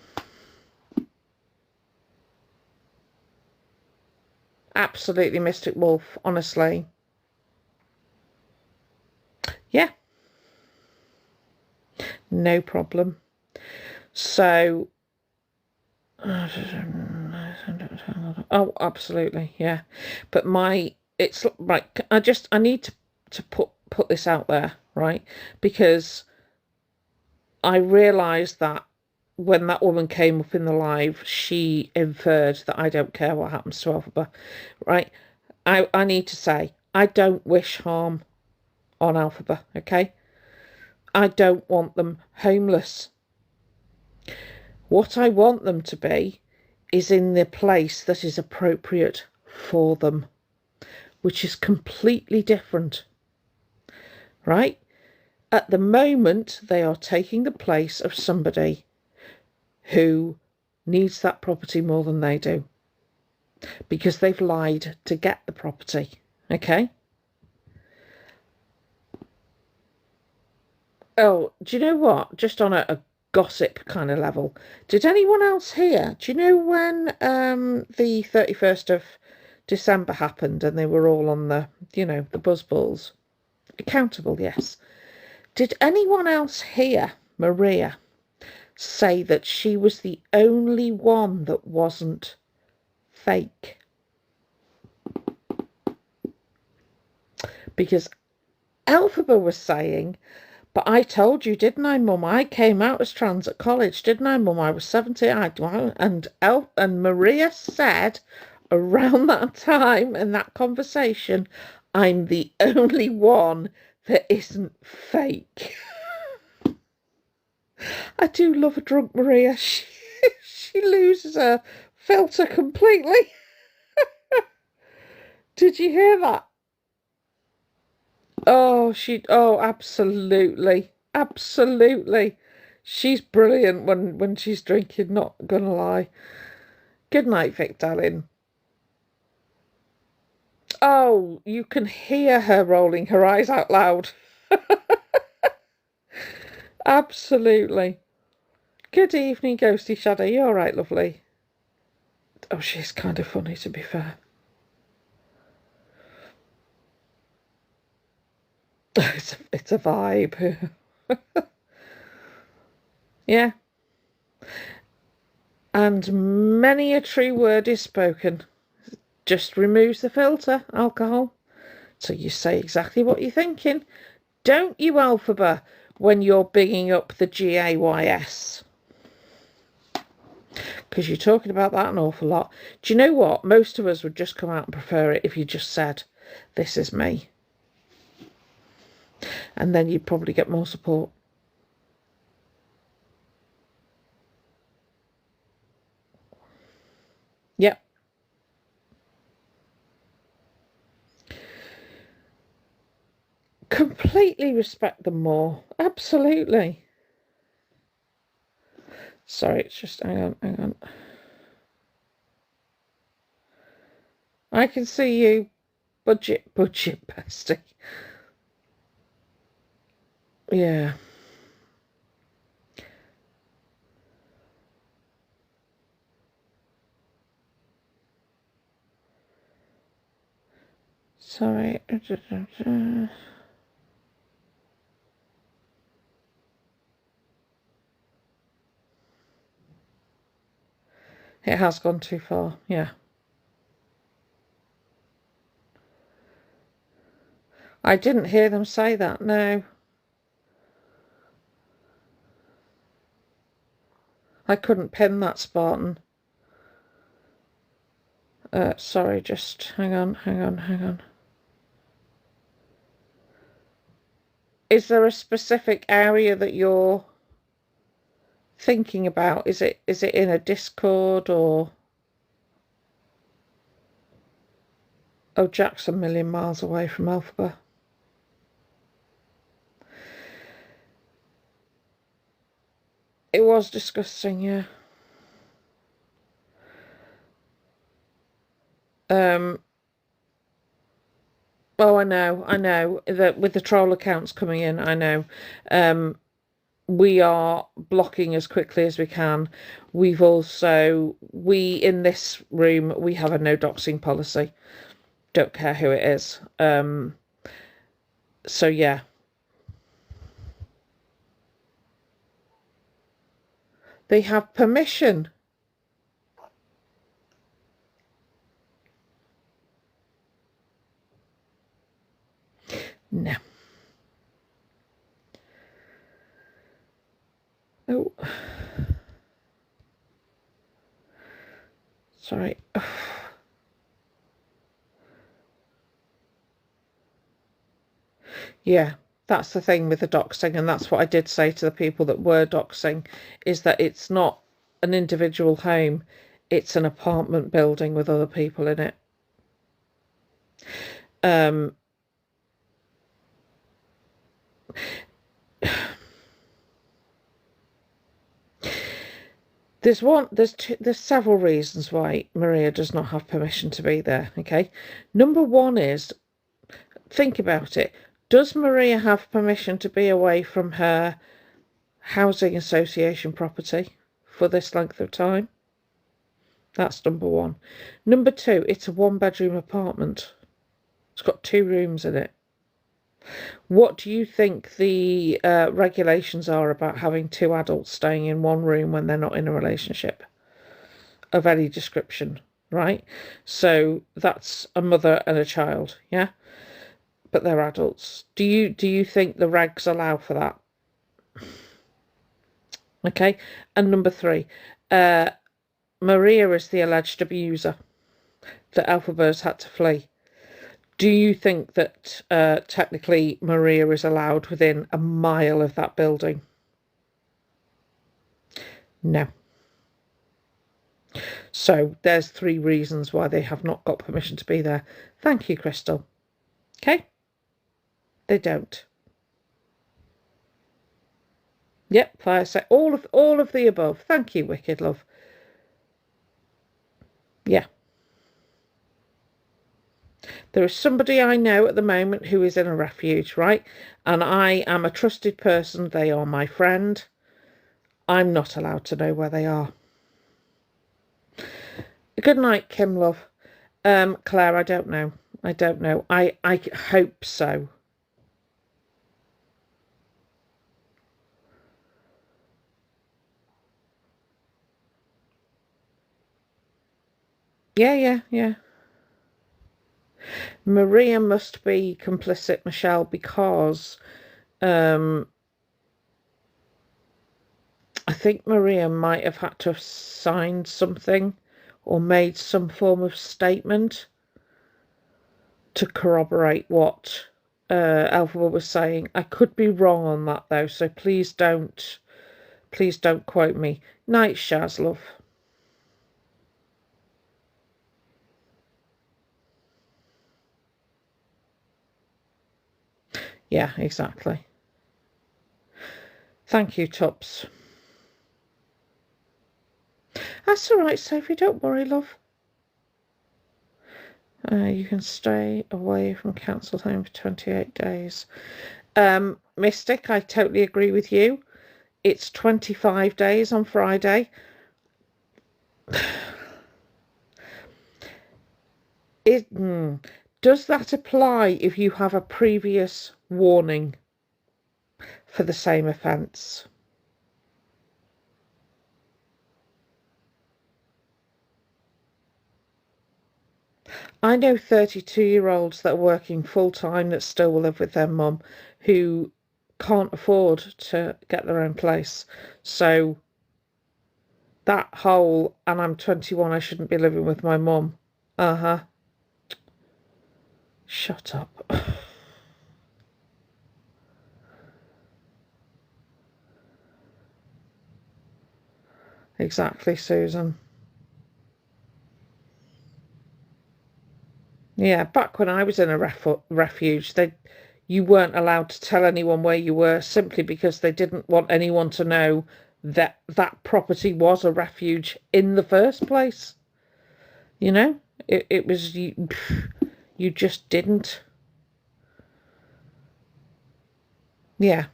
Speaker 1: Absolutely, Mystic Wolf, honestly. Yeah. No problem. So... Oh, absolutely, yeah. But it's like, I need to put this out there, right? Because I realised that when that woman came up in the live, she inferred that I don't care what happens to Elphaba, right? I need to say, I don't wish harm on Elphaba, okay? I don't want them homeless. What I want them to be is in the place that is appropriate for them, which is completely different, right? At the moment, they are taking the place of somebody who needs that property more than they do because they've lied to get the property. Okay? Oh, do you know what? Just on a gossip kind of level, did anyone else hear? Do you know when the 31st of December happened and they were all on the buzzballs? Accountable, yes. Did anyone else hear Maria say that she was the only one that wasn't fake? Because Elphaba was saying, but I told you, didn't I, Mum? I came out as trans at college, didn't I, Mum? I was 70. And Maria said around that time and that conversation, I'm the only one that isn't fake. I do love a drunk Maria. She loses her filter completely. Did you hear that? Oh, absolutely. Absolutely. She's brilliant when she's drinking, not gonna lie. Good night, Vic, darling. Oh, you can hear her rolling her eyes out loud. Absolutely. Good evening, Ghosty Shadow. You all right, lovely? Oh, she's kind of funny, to be fair. It's a vibe. Yeah. And many a true word is spoken. Just removes the filter, alcohol. So you say exactly what you're thinking. Don't you, Elphaba, when you're bigging up the GAYS? Because you're talking about that an awful lot. Do you know what? Most of us would just come out and prefer it if you just said, this is me. And then you'd probably get more support. Yep. Completely respect them more. Absolutely. Sorry, it's just, hang on. I can see you. Budget, bestie. Yeah. Sorry. It has gone too far, yeah. I didn't hear them say that, no. I couldn't pin that Spartan. Sorry, just hang on. Is there a specific area that you're thinking about? Is it in a Discord or... Oh, Jack's a million miles away from Elphaba. It was disgusting, yeah. Oh, I know. That with the troll accounts coming in, I know. We are blocking as quickly as we can. We in this room, we have a no doxing policy. Don't care who it is. So yeah. They have permission. No. Oh. Sorry. Yeah, that's the thing with the doxing, and that's what I did say to the people that were doxing, is that it's not an individual home, it's an apartment building with other people in it. Um, There's several reasons why Maria does not have permission to be there, okay? Number one is, think about it. Does Maria have permission to be away from her housing association property for this length of time? That's number one. Number two, it's a one-bedroom apartment. It's got 2 rooms in it. What do you think the regulations are about having 2 adults staying in one room when they're not in a relationship of any description, right? So that's a mother and a child, yeah? But they're adults. Do you think the regs allow for that? Okay. And number 3, Maria is the alleged abuser that Elphaba's had to flee. Do you think that technically Maria is allowed within a mile of that building? No. So there's 3 reasons why they have not got permission to be there. Thank you, Crystal. Okay? They don't. Yep, fire say all of the above. Thank you, Wicked Love. Yeah. There is somebody I know at the moment who is in a refuge, right? And I am a trusted person. They are my friend. I'm not allowed to know where they are. Good night, Kim, love. Claire, I don't know. I don't know. I hope so. Yeah. Maria must be complicit, Michelle, because I think Maria might have had to have signed something or made some form of statement to corroborate what Elphaba was saying. I could be wrong on that though, so please don't quote me. Night, Shaz, love. Yeah, exactly. Thank you, Tups. That's all right, Sophie. Don't worry, love. You can stay away from council home for 28 days. Mystic, I totally agree with you. It's 25 days on Friday. Does that apply if you have a previous warning for the same offence? I know 32-year-olds that are working full-time that still live with their mum who can't afford to get their own place. So that whole, and I'm 21, I shouldn't be living with my mum. Uh-huh. Shut up. Exactly, Susan. Yeah, back when I was in a refuge, you weren't allowed to tell anyone where you were simply because they didn't want anyone to know that that property was a refuge in the first place. You know, it was you just didn't. Yeah,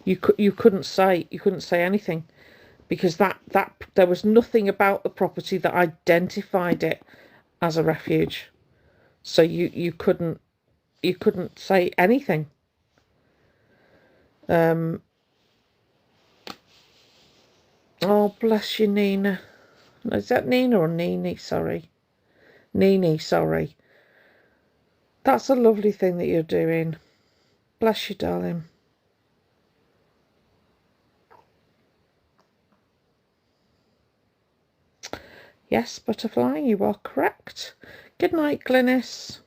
Speaker 1: you couldn't say anything because that there was nothing about the property that identified it as a refuge. So you couldn't say anything. Oh, bless you, Nina. Is that Nina or Nini? Sorry. Nini, sorry. That's a lovely thing that you're doing. Bless you, darling. Yes, Butterfly, you are correct. Good night, Glynis.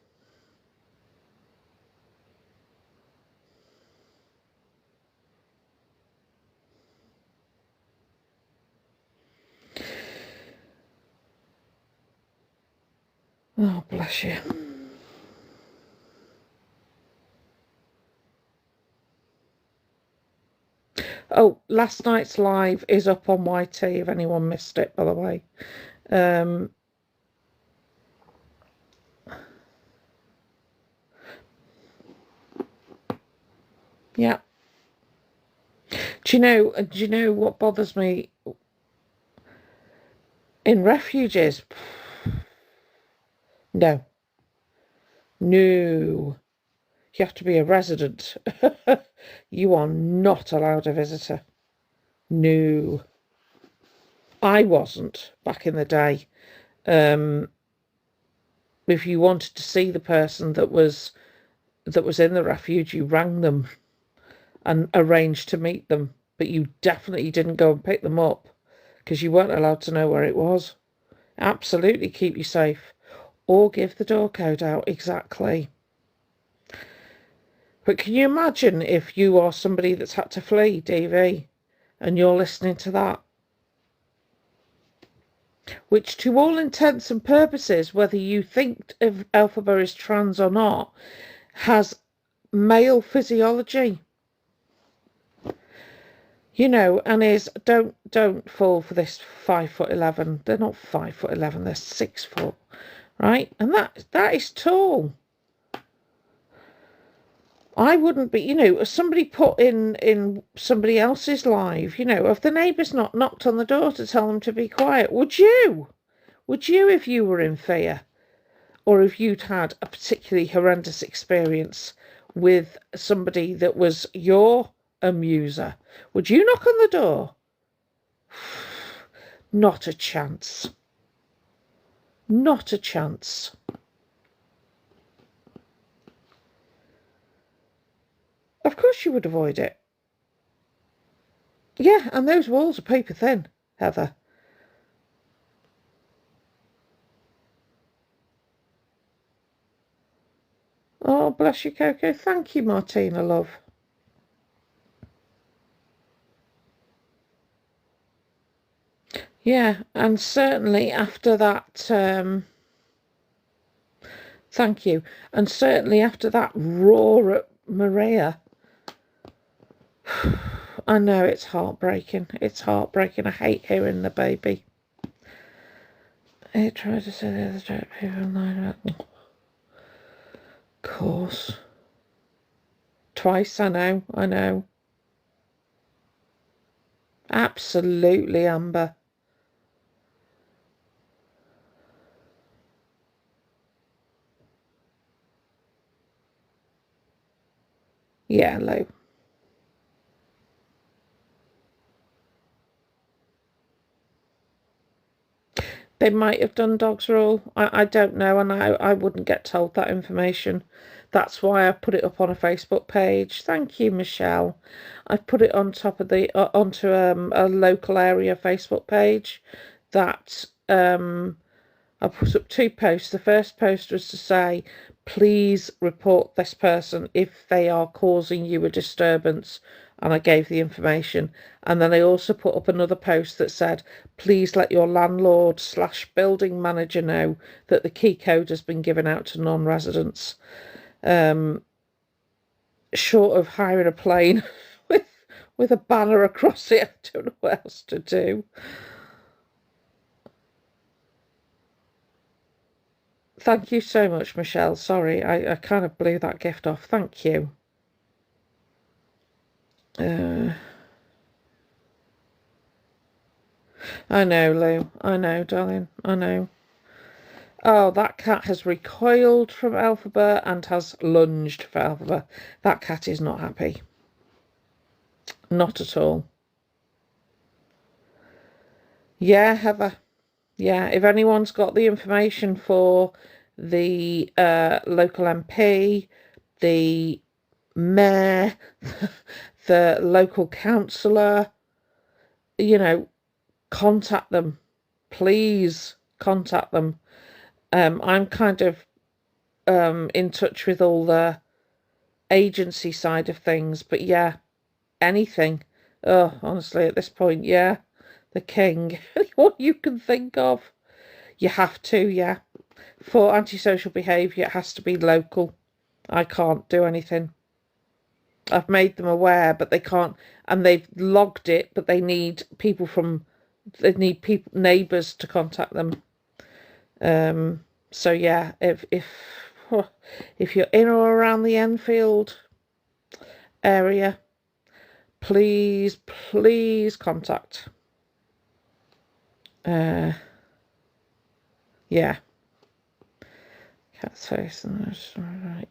Speaker 1: Oh, bless you. Oh, last night's live is up on YT if anyone missed it, by the way. Yeah. Do you know what bothers me in refuges? No. No. You have to be a resident. You are not allowed a visitor. No. I wasn't back in the day. If you wanted to see the person that was in the refuge, you rang them and arranged to meet them, but you definitely didn't go and pick them up because you weren't allowed to know where it was. Absolutely keep you safe. Or give the door code out, exactly. But can you imagine if you are somebody that's had to flee, DV, and you're listening to that? Which, to all intents and purposes, whether you think if Elphaba is trans or not, has male physiology. You know, and is don't fall for this 5'11". They're not 5'11", they're 6 foot, right? And that is tall. I wouldn't be, somebody put in somebody else's live, if the neighbour's not knocked on the door to tell them to be quiet, would you? Would you if you were in fear? Or if you'd had a particularly horrendous experience with somebody that was your amuser, would you knock on the door? Not a chance. Not a chance. Of course you would avoid it. Yeah, and those walls are paper thin, Heather. Oh, bless you, Coco. Thank you, Martina, love. Yeah, and certainly after that, thank you. And certainly after that roar at Maria, I know it's heartbreaking. It's heartbreaking. I hate hearing the baby. He tried to say the other day, people lied about. Of course. Twice, I know. Absolutely, Amber. Yeah, Lou. They might have done Dog's Rule. I don't know, and I wouldn't get told that information. That's why I put it up on a Facebook page. Thank you, Michelle. I put it on top of the onto a local area Facebook page that I put up 2 posts. The first post was to say, please report this person if they are causing you a disturbance. And I gave the information. And then I also put up another post that said, please let your landlord/building manager know that the key code has been given out to non-residents. Short of hiring a plane with a banner across it, I don't know what else to do. Thank you so much, Michelle. Sorry, I kind of blew that gift off. Thank you. I know, Lou. I know, darling. I know. Oh, that cat has recoiled from Elphaba and has lunged for Elphaba. That cat is not happy. Not at all. Yeah, Heather. Yeah, if anyone's got the information for the local MP, the mayor, the local councillor, contact them. Please contact them. I'm kind of in touch with all the agency side of things, but yeah, anything. Oh, honestly, at this point, yeah, the king. Anyone you can think of. You have to, yeah. For antisocial behaviour, it has to be local. I can't do anything. I've made them aware, but they can't, and they've logged it, but they need neighbours to contact them. So yeah, if you're in or around the Enfield area, please contact. Yeah. Cat's face.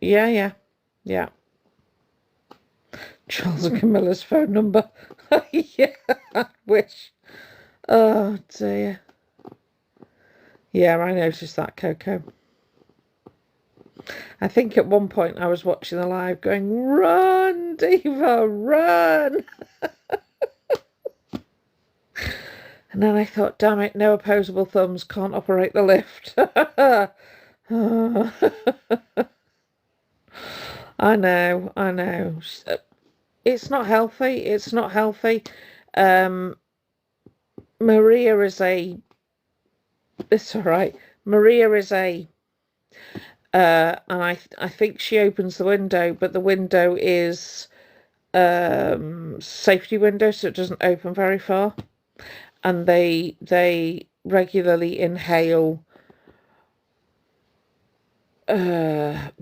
Speaker 1: Yeah. Charles and Camilla's phone number. Yeah, I wish. Oh dear. Yeah, I noticed that, Coco. I think at one point I was watching the live going, run, Diva, run. And then I thought, damn it, no opposable thumbs, can't operate the lift. I know. It's not healthy. It's not healthy. Maria is a... It's all right. Maria is a... and I think she opens the window, but the window is safety window, so it doesn't open very far. And they regularly inhale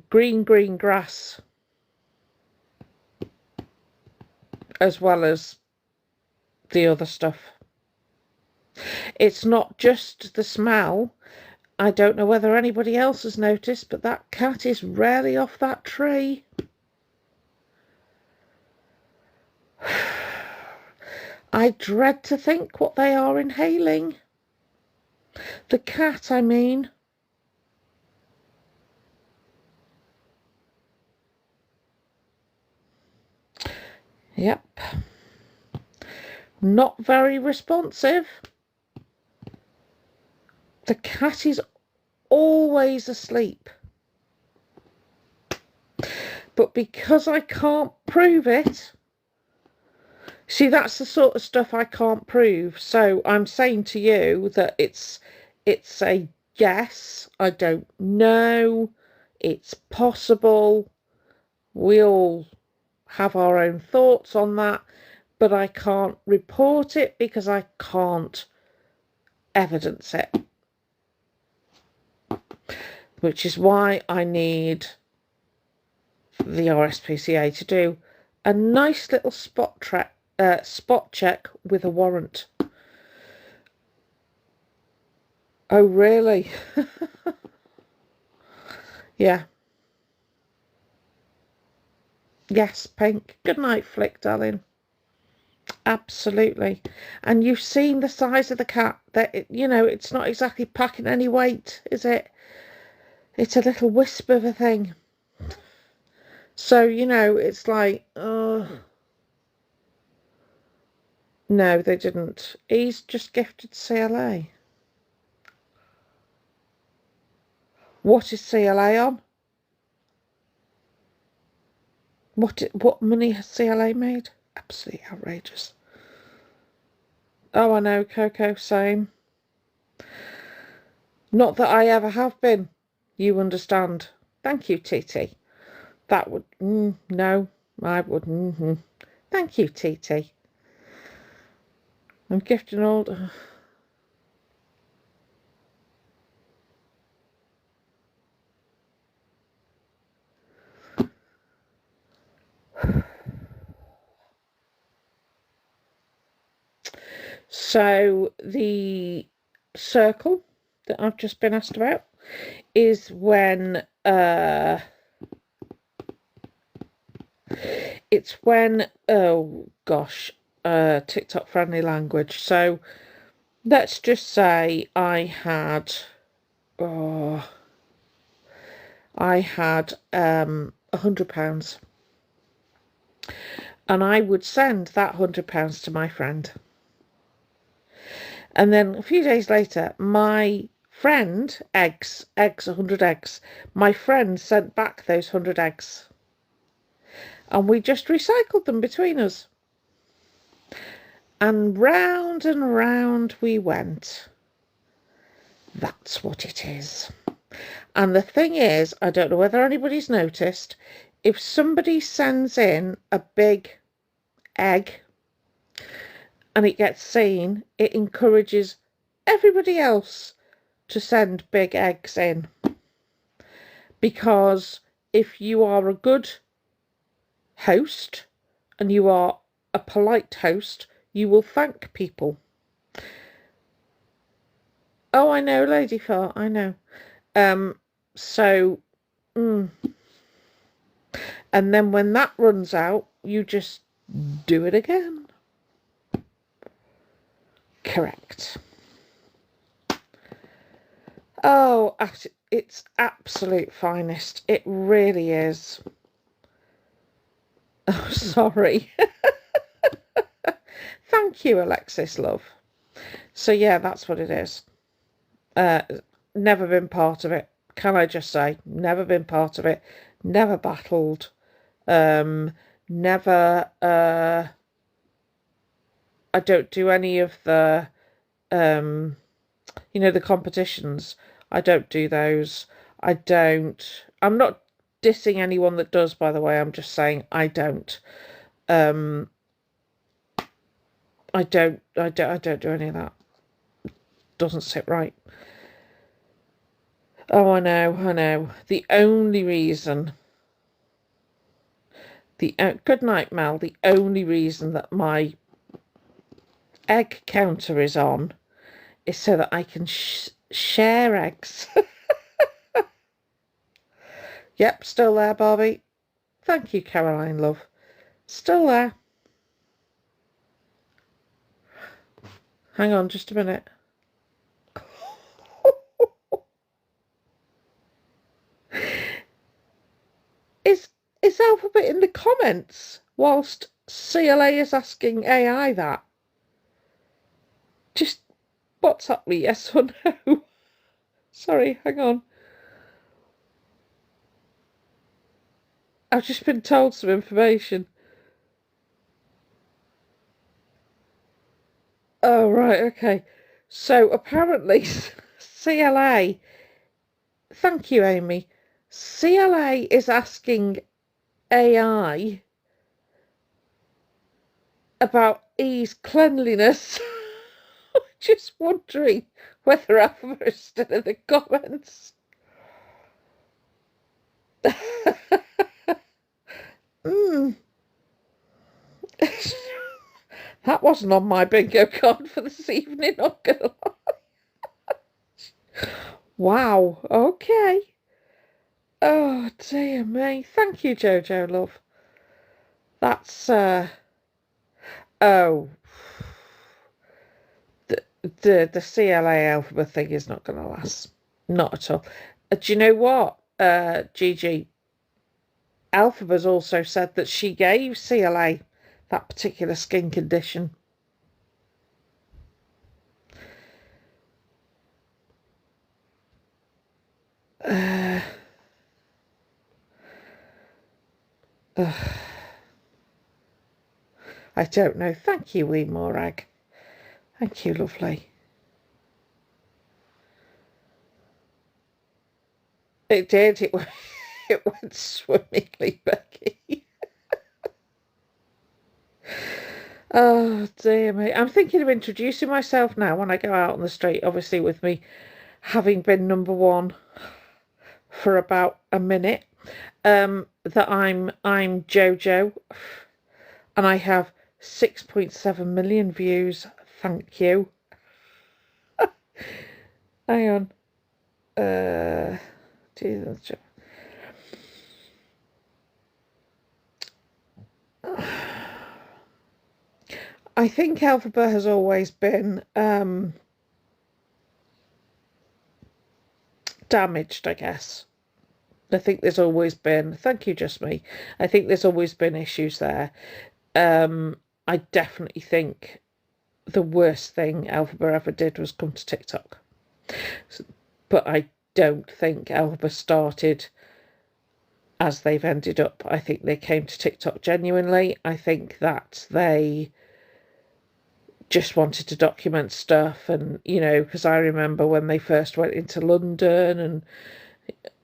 Speaker 1: green grass, as well as the other stuff. It's not just the smell. I don't know whether anybody else has noticed, but that cat is rarely off that tree. I dread to think what they are inhaling. The cat, I mean. Yep. Not very responsive. The cat is always asleep. But because I can't prove it, see, that's the sort of stuff I can't prove. So I'm saying to you that it's a guess. I don't know. It's possible. We all have our own thoughts on that, but I can't report it because I can't evidence it. Which is why I need the RSPCA to do a nice little spot check with a warrant. Oh, really? Yeah. Yes, Pink. Good night, Flick, darling. Absolutely. And you've seen the size of the cat. That it's not exactly packing any weight, is it? It's a little wisp of a thing. So, it's like, oh. No, they didn't. He's just gifted CLA. What is CLA on? What money has CLA made? Absolutely outrageous. Oh, I know, Coco, same. Not that I ever have been. You understand. Thank you, TT. That would... no, I wouldn't. Thank you, TT. I'm gifting old... So the circle that I've just been asked about is when it's when, oh gosh, TikTok friendly language. So let's just say I had £100, and I would send that £100 to my friend. And then a few days later, my friend, 100 eggs, my friend sent back those 100 eggs. And we just recycled them between us. And round we went. That's what it is. And the thing is, I don't know whether anybody's noticed, if somebody sends in a big egg and it gets seen, it encourages everybody else to send big eggs in. Because if you are a good host and you are a polite host, you will thank people. Oh, I know, Lady Fart, I know. So, and then when that runs out, you just do it again. Correct. Oh, it's absolute finest. It really is. Oh, sorry. Thank you, Alexis, love. So, yeah, that's what it is. Never been part of it. Can I just say? Never been part of it. Never battled. Never, I don't do any of the, the competitions. I don't do those. I'm not dissing anyone that does, by the way. I'm just saying I don't. I don't do any of that. Doesn't sit right. Oh, I know. The only reason, good night, Mel. The only reason that my egg counter is on is so that I can share eggs. Yep, still there, Barbie. Thank you, Caroline, love. Still there. Hang on just a minute. Is Elphaba in the comments whilst CLA is asking AI that? Just WhatsApp me, yes or no? Sorry, hang on. I've just been told some information. Oh, right, okay. So apparently CLA, thank you, Amy. CLA is asking AI about E's cleanliness. Just wondering whether Elphaba is still in the comments. That wasn't on my bingo card for this evening, not gonna lie. Wow, okay. Oh, dear me. Thank you, Jojo, love. That's, oh. The CLA Elphaba thing is not going to last. Not at all. Do you know what, Gigi? Elphaba's also said that she gave CLA that particular skin condition. I don't know. Thank you, Wee Morag. Thank you, lovely. It did. It went swimmingly, Becky. Oh, dear me. I'm thinking of introducing myself now when I go out on the street, obviously with me having been number one for about a minute. That I'm Jojo and I have 6.7 million views. Thank you. Hang on. I think Elphaba has always been damaged, I guess. I think there's always been, thank you, just me. I think there's always been issues there. I definitely think the worst thing Elphaba ever did was come to TikTok. But I don't think Elphaba started as they've ended up. I think they came to TikTok genuinely. I think that they just wanted to document stuff and, because I remember when they first went into London and,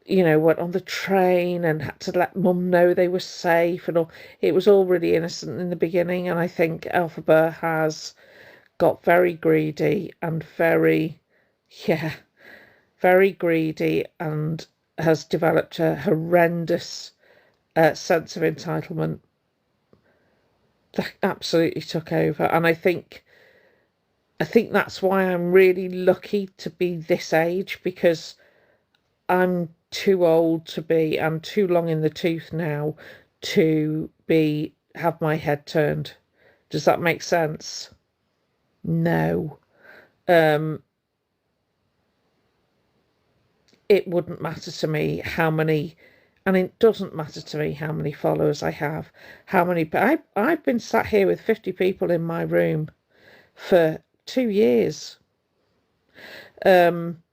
Speaker 1: went on the train and had to let mum know they were safe and all. It was all really innocent in the beginning, and I think Elphaba has got very greedy and yeah, very greedy, and has developed a horrendous sense of entitlement that absolutely took over. And I think that's why I'm really lucky to be this age, because I'm too old to be, I'm too long in the tooth now to have my head turned. Does that make sense? No. Um, it wouldn't matter to me how many, and it doesn't matter to me how many followers I have, how many, I've been sat here with 50 people in my room for 2 years. Um,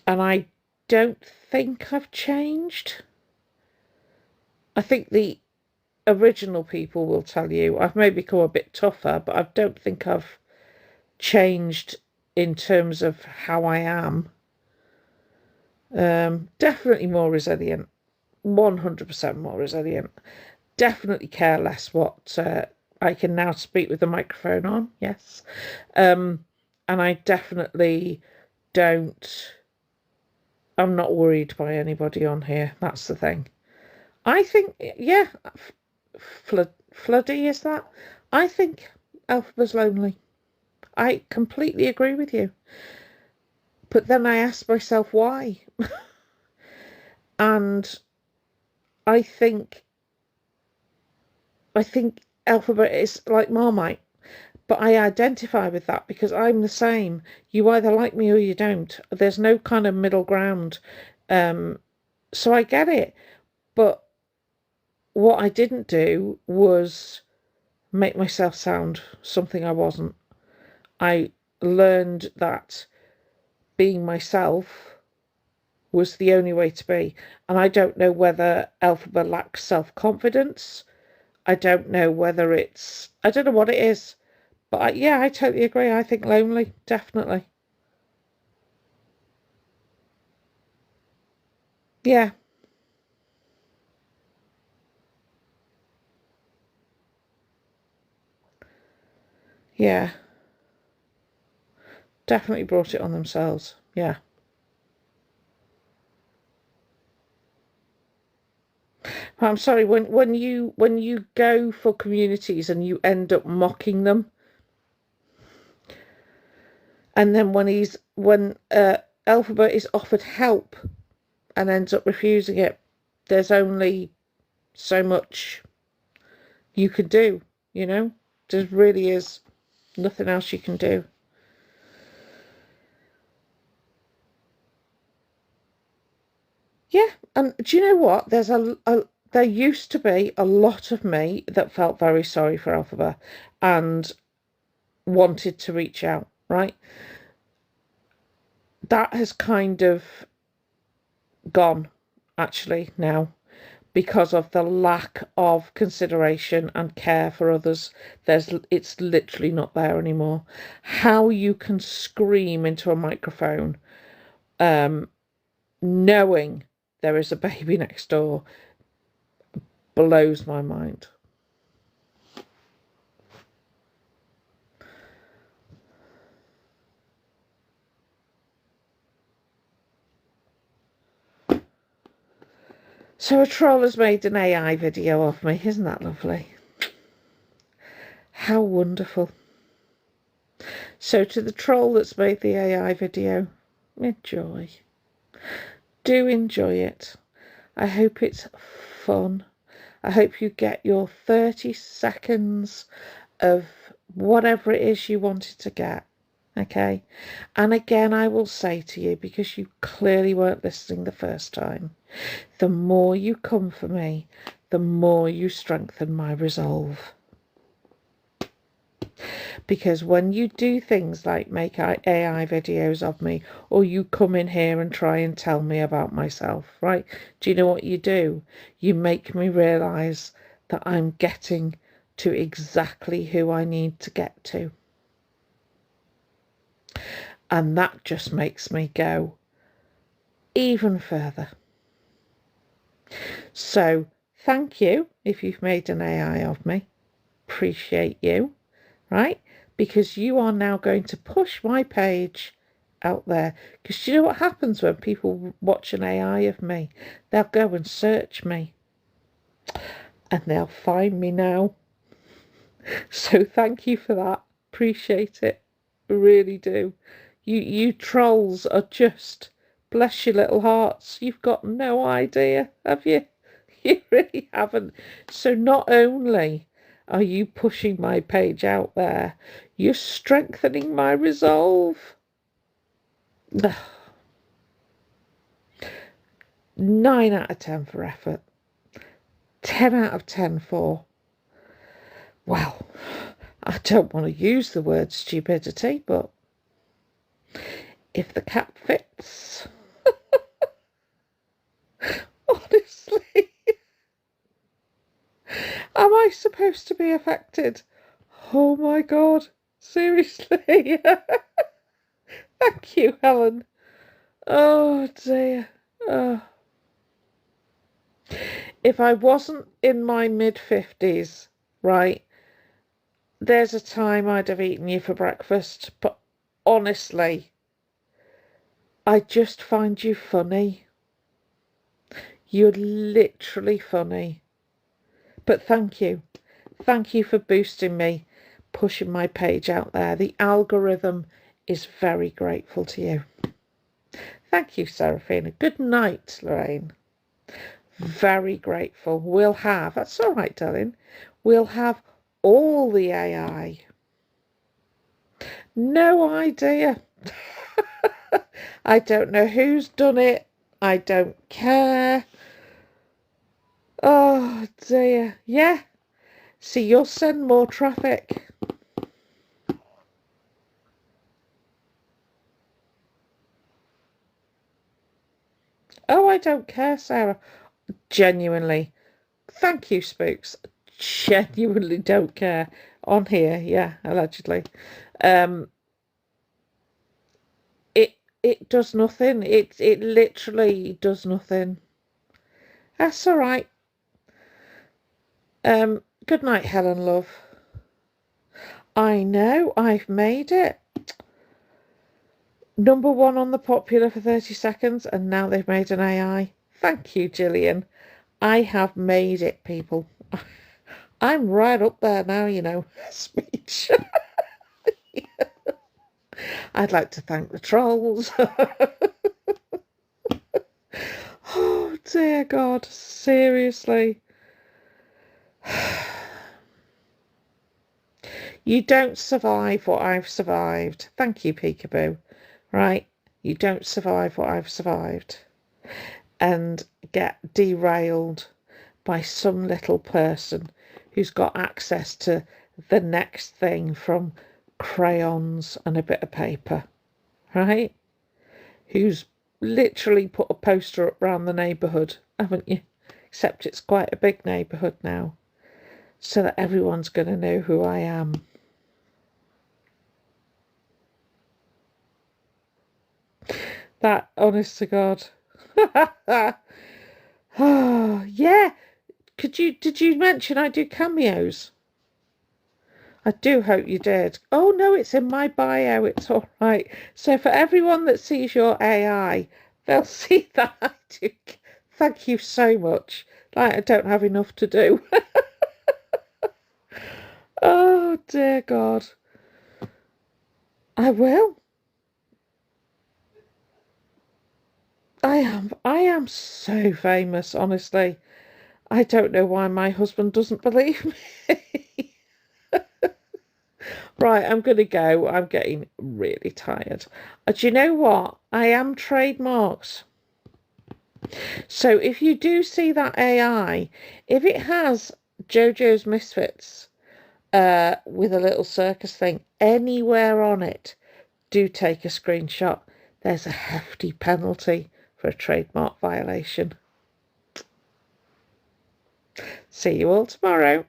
Speaker 1: and I don't think I've changed. I think the original people will tell you I've maybe become a bit tougher, but I don't think I've changed in terms of how I am. Definitely more resilient, 100% more resilient. Definitely care less what I can now speak with the microphone on, yes. And I definitely don't, I'm not worried by anybody on here. That's the thing. I think, yeah, Floody, is that? I think Elphaba's lonely. I completely agree with you. But then I ask myself why. And I think Elphaba is like Marmite. But I identify with that because I'm the same. You either like me or you don't. There's no kind of middle ground. So I get it. But what I didn't do was make myself sound something I wasn't. I learned that being myself was the only way to be. And I don't know whether Elphaba lacks self-confidence. I don't know whether I don't know what it is. But yeah, I totally agree. I think lonely, definitely. Yeah, yeah. Definitely brought it on themselves. Yeah. I'm sorry, when you go for communities and you end up mocking them, and then when Elphaba is offered help and ends up refusing it, there's only so much you can do, you know? There really is nothing else you can do. Yeah, and do you know what? There used to be a lot of me that felt very sorry for Elphaba and wanted to reach out, right? That has kind of gone actually now because of the lack of consideration and care for others. It's literally not there anymore. How you can scream into a microphone, knowing there is a baby next door, blows my mind. So a troll has made an AI video of me. Isn't that lovely? How wonderful. So to the troll that's made the AI video, enjoy. Do enjoy it. I hope it's fun. I hope you get your 30 seconds of whatever it is you wanted to get. Okay? And again, I will say to you, because you clearly weren't listening the first time, the more you come for me, the more you strengthen my resolve. Because when you do things like make AI videos of me, or you come in here and try and tell me about myself, right? Do you know what you do? You make me realise that I'm getting to exactly who I need to get to. And that just makes me go, even further. So thank you if you've made an AI of me. Appreciate you, right? Because you are now going to push my page out there. Because you know what happens when people watch an AI of me? They'll go and search me and they'll find me now. So thank you for that. Appreciate it. Really do. You trolls are just, bless your little hearts. You've got no idea, have you? You really haven't. So not only are you pushing my page out there, you're strengthening my resolve. 9 out of 10 for effort. 10 out of 10 for, well, I don't want to use the word stupidity, but if the cap fits, honestly, am I supposed to be affected? Oh my God, seriously. Thank you, Helen. Oh dear. If I wasn't in my mid-50s, right, there's a time I'd have eaten you for breakfast, but honestly, I just find you funny. You're literally funny. But thank you. Thank you for boosting me, pushing my page out there. The algorithm is very grateful to you. Thank you, Seraphina. Good night, Lorraine. Very grateful. We'll have, that's all right, darling. We'll have all the AI. No idea. I don't know who's done it. I don't care. Oh dear. Yeah. See, you'll send more traffic. Oh, I don't care, Sarah. Genuinely. Thank you, Spooks. Genuinely don't care. On here, yeah, allegedly. It does nothing. It literally does nothing. That's all right. Good night, Helen, love. I know, I've made it. #1 on the popular for 30 seconds, and now they've made an AI. Thank you, Gillian. I have made it, people. I'm right up there now, you know. Speech. I'd like to thank the trolls. Oh, dear God. Seriously. You don't survive what I've survived. Thank you, Peekaboo. Right? You don't survive what I've survived. And get derailed by some little person who's got access to the next thing from crayons and a bit of paper, right? Who's literally put a poster up round the neighbourhood, haven't you? Except it's quite a big neighbourhood now, so that everyone's going to know who I am. That, honest to God. Oh, yeah. Did you mention I do cameos? I do hope you did. Oh no, it's in my bio. It's all right. So for everyone that sees your AI, they'll see that I do. Thank you so much. Like I don't have enough to do. Oh dear God. I will. I am so famous, honestly. I don't know why my husband doesn't believe me. Right, I'm going to go. I'm getting really tired. Do you know what? I am trademarked. So if you do see that AI, if it has JoJo's Misfits with a little circus thing anywhere on it, do take a screenshot. There's a hefty penalty for a trademark violation. See you all tomorrow.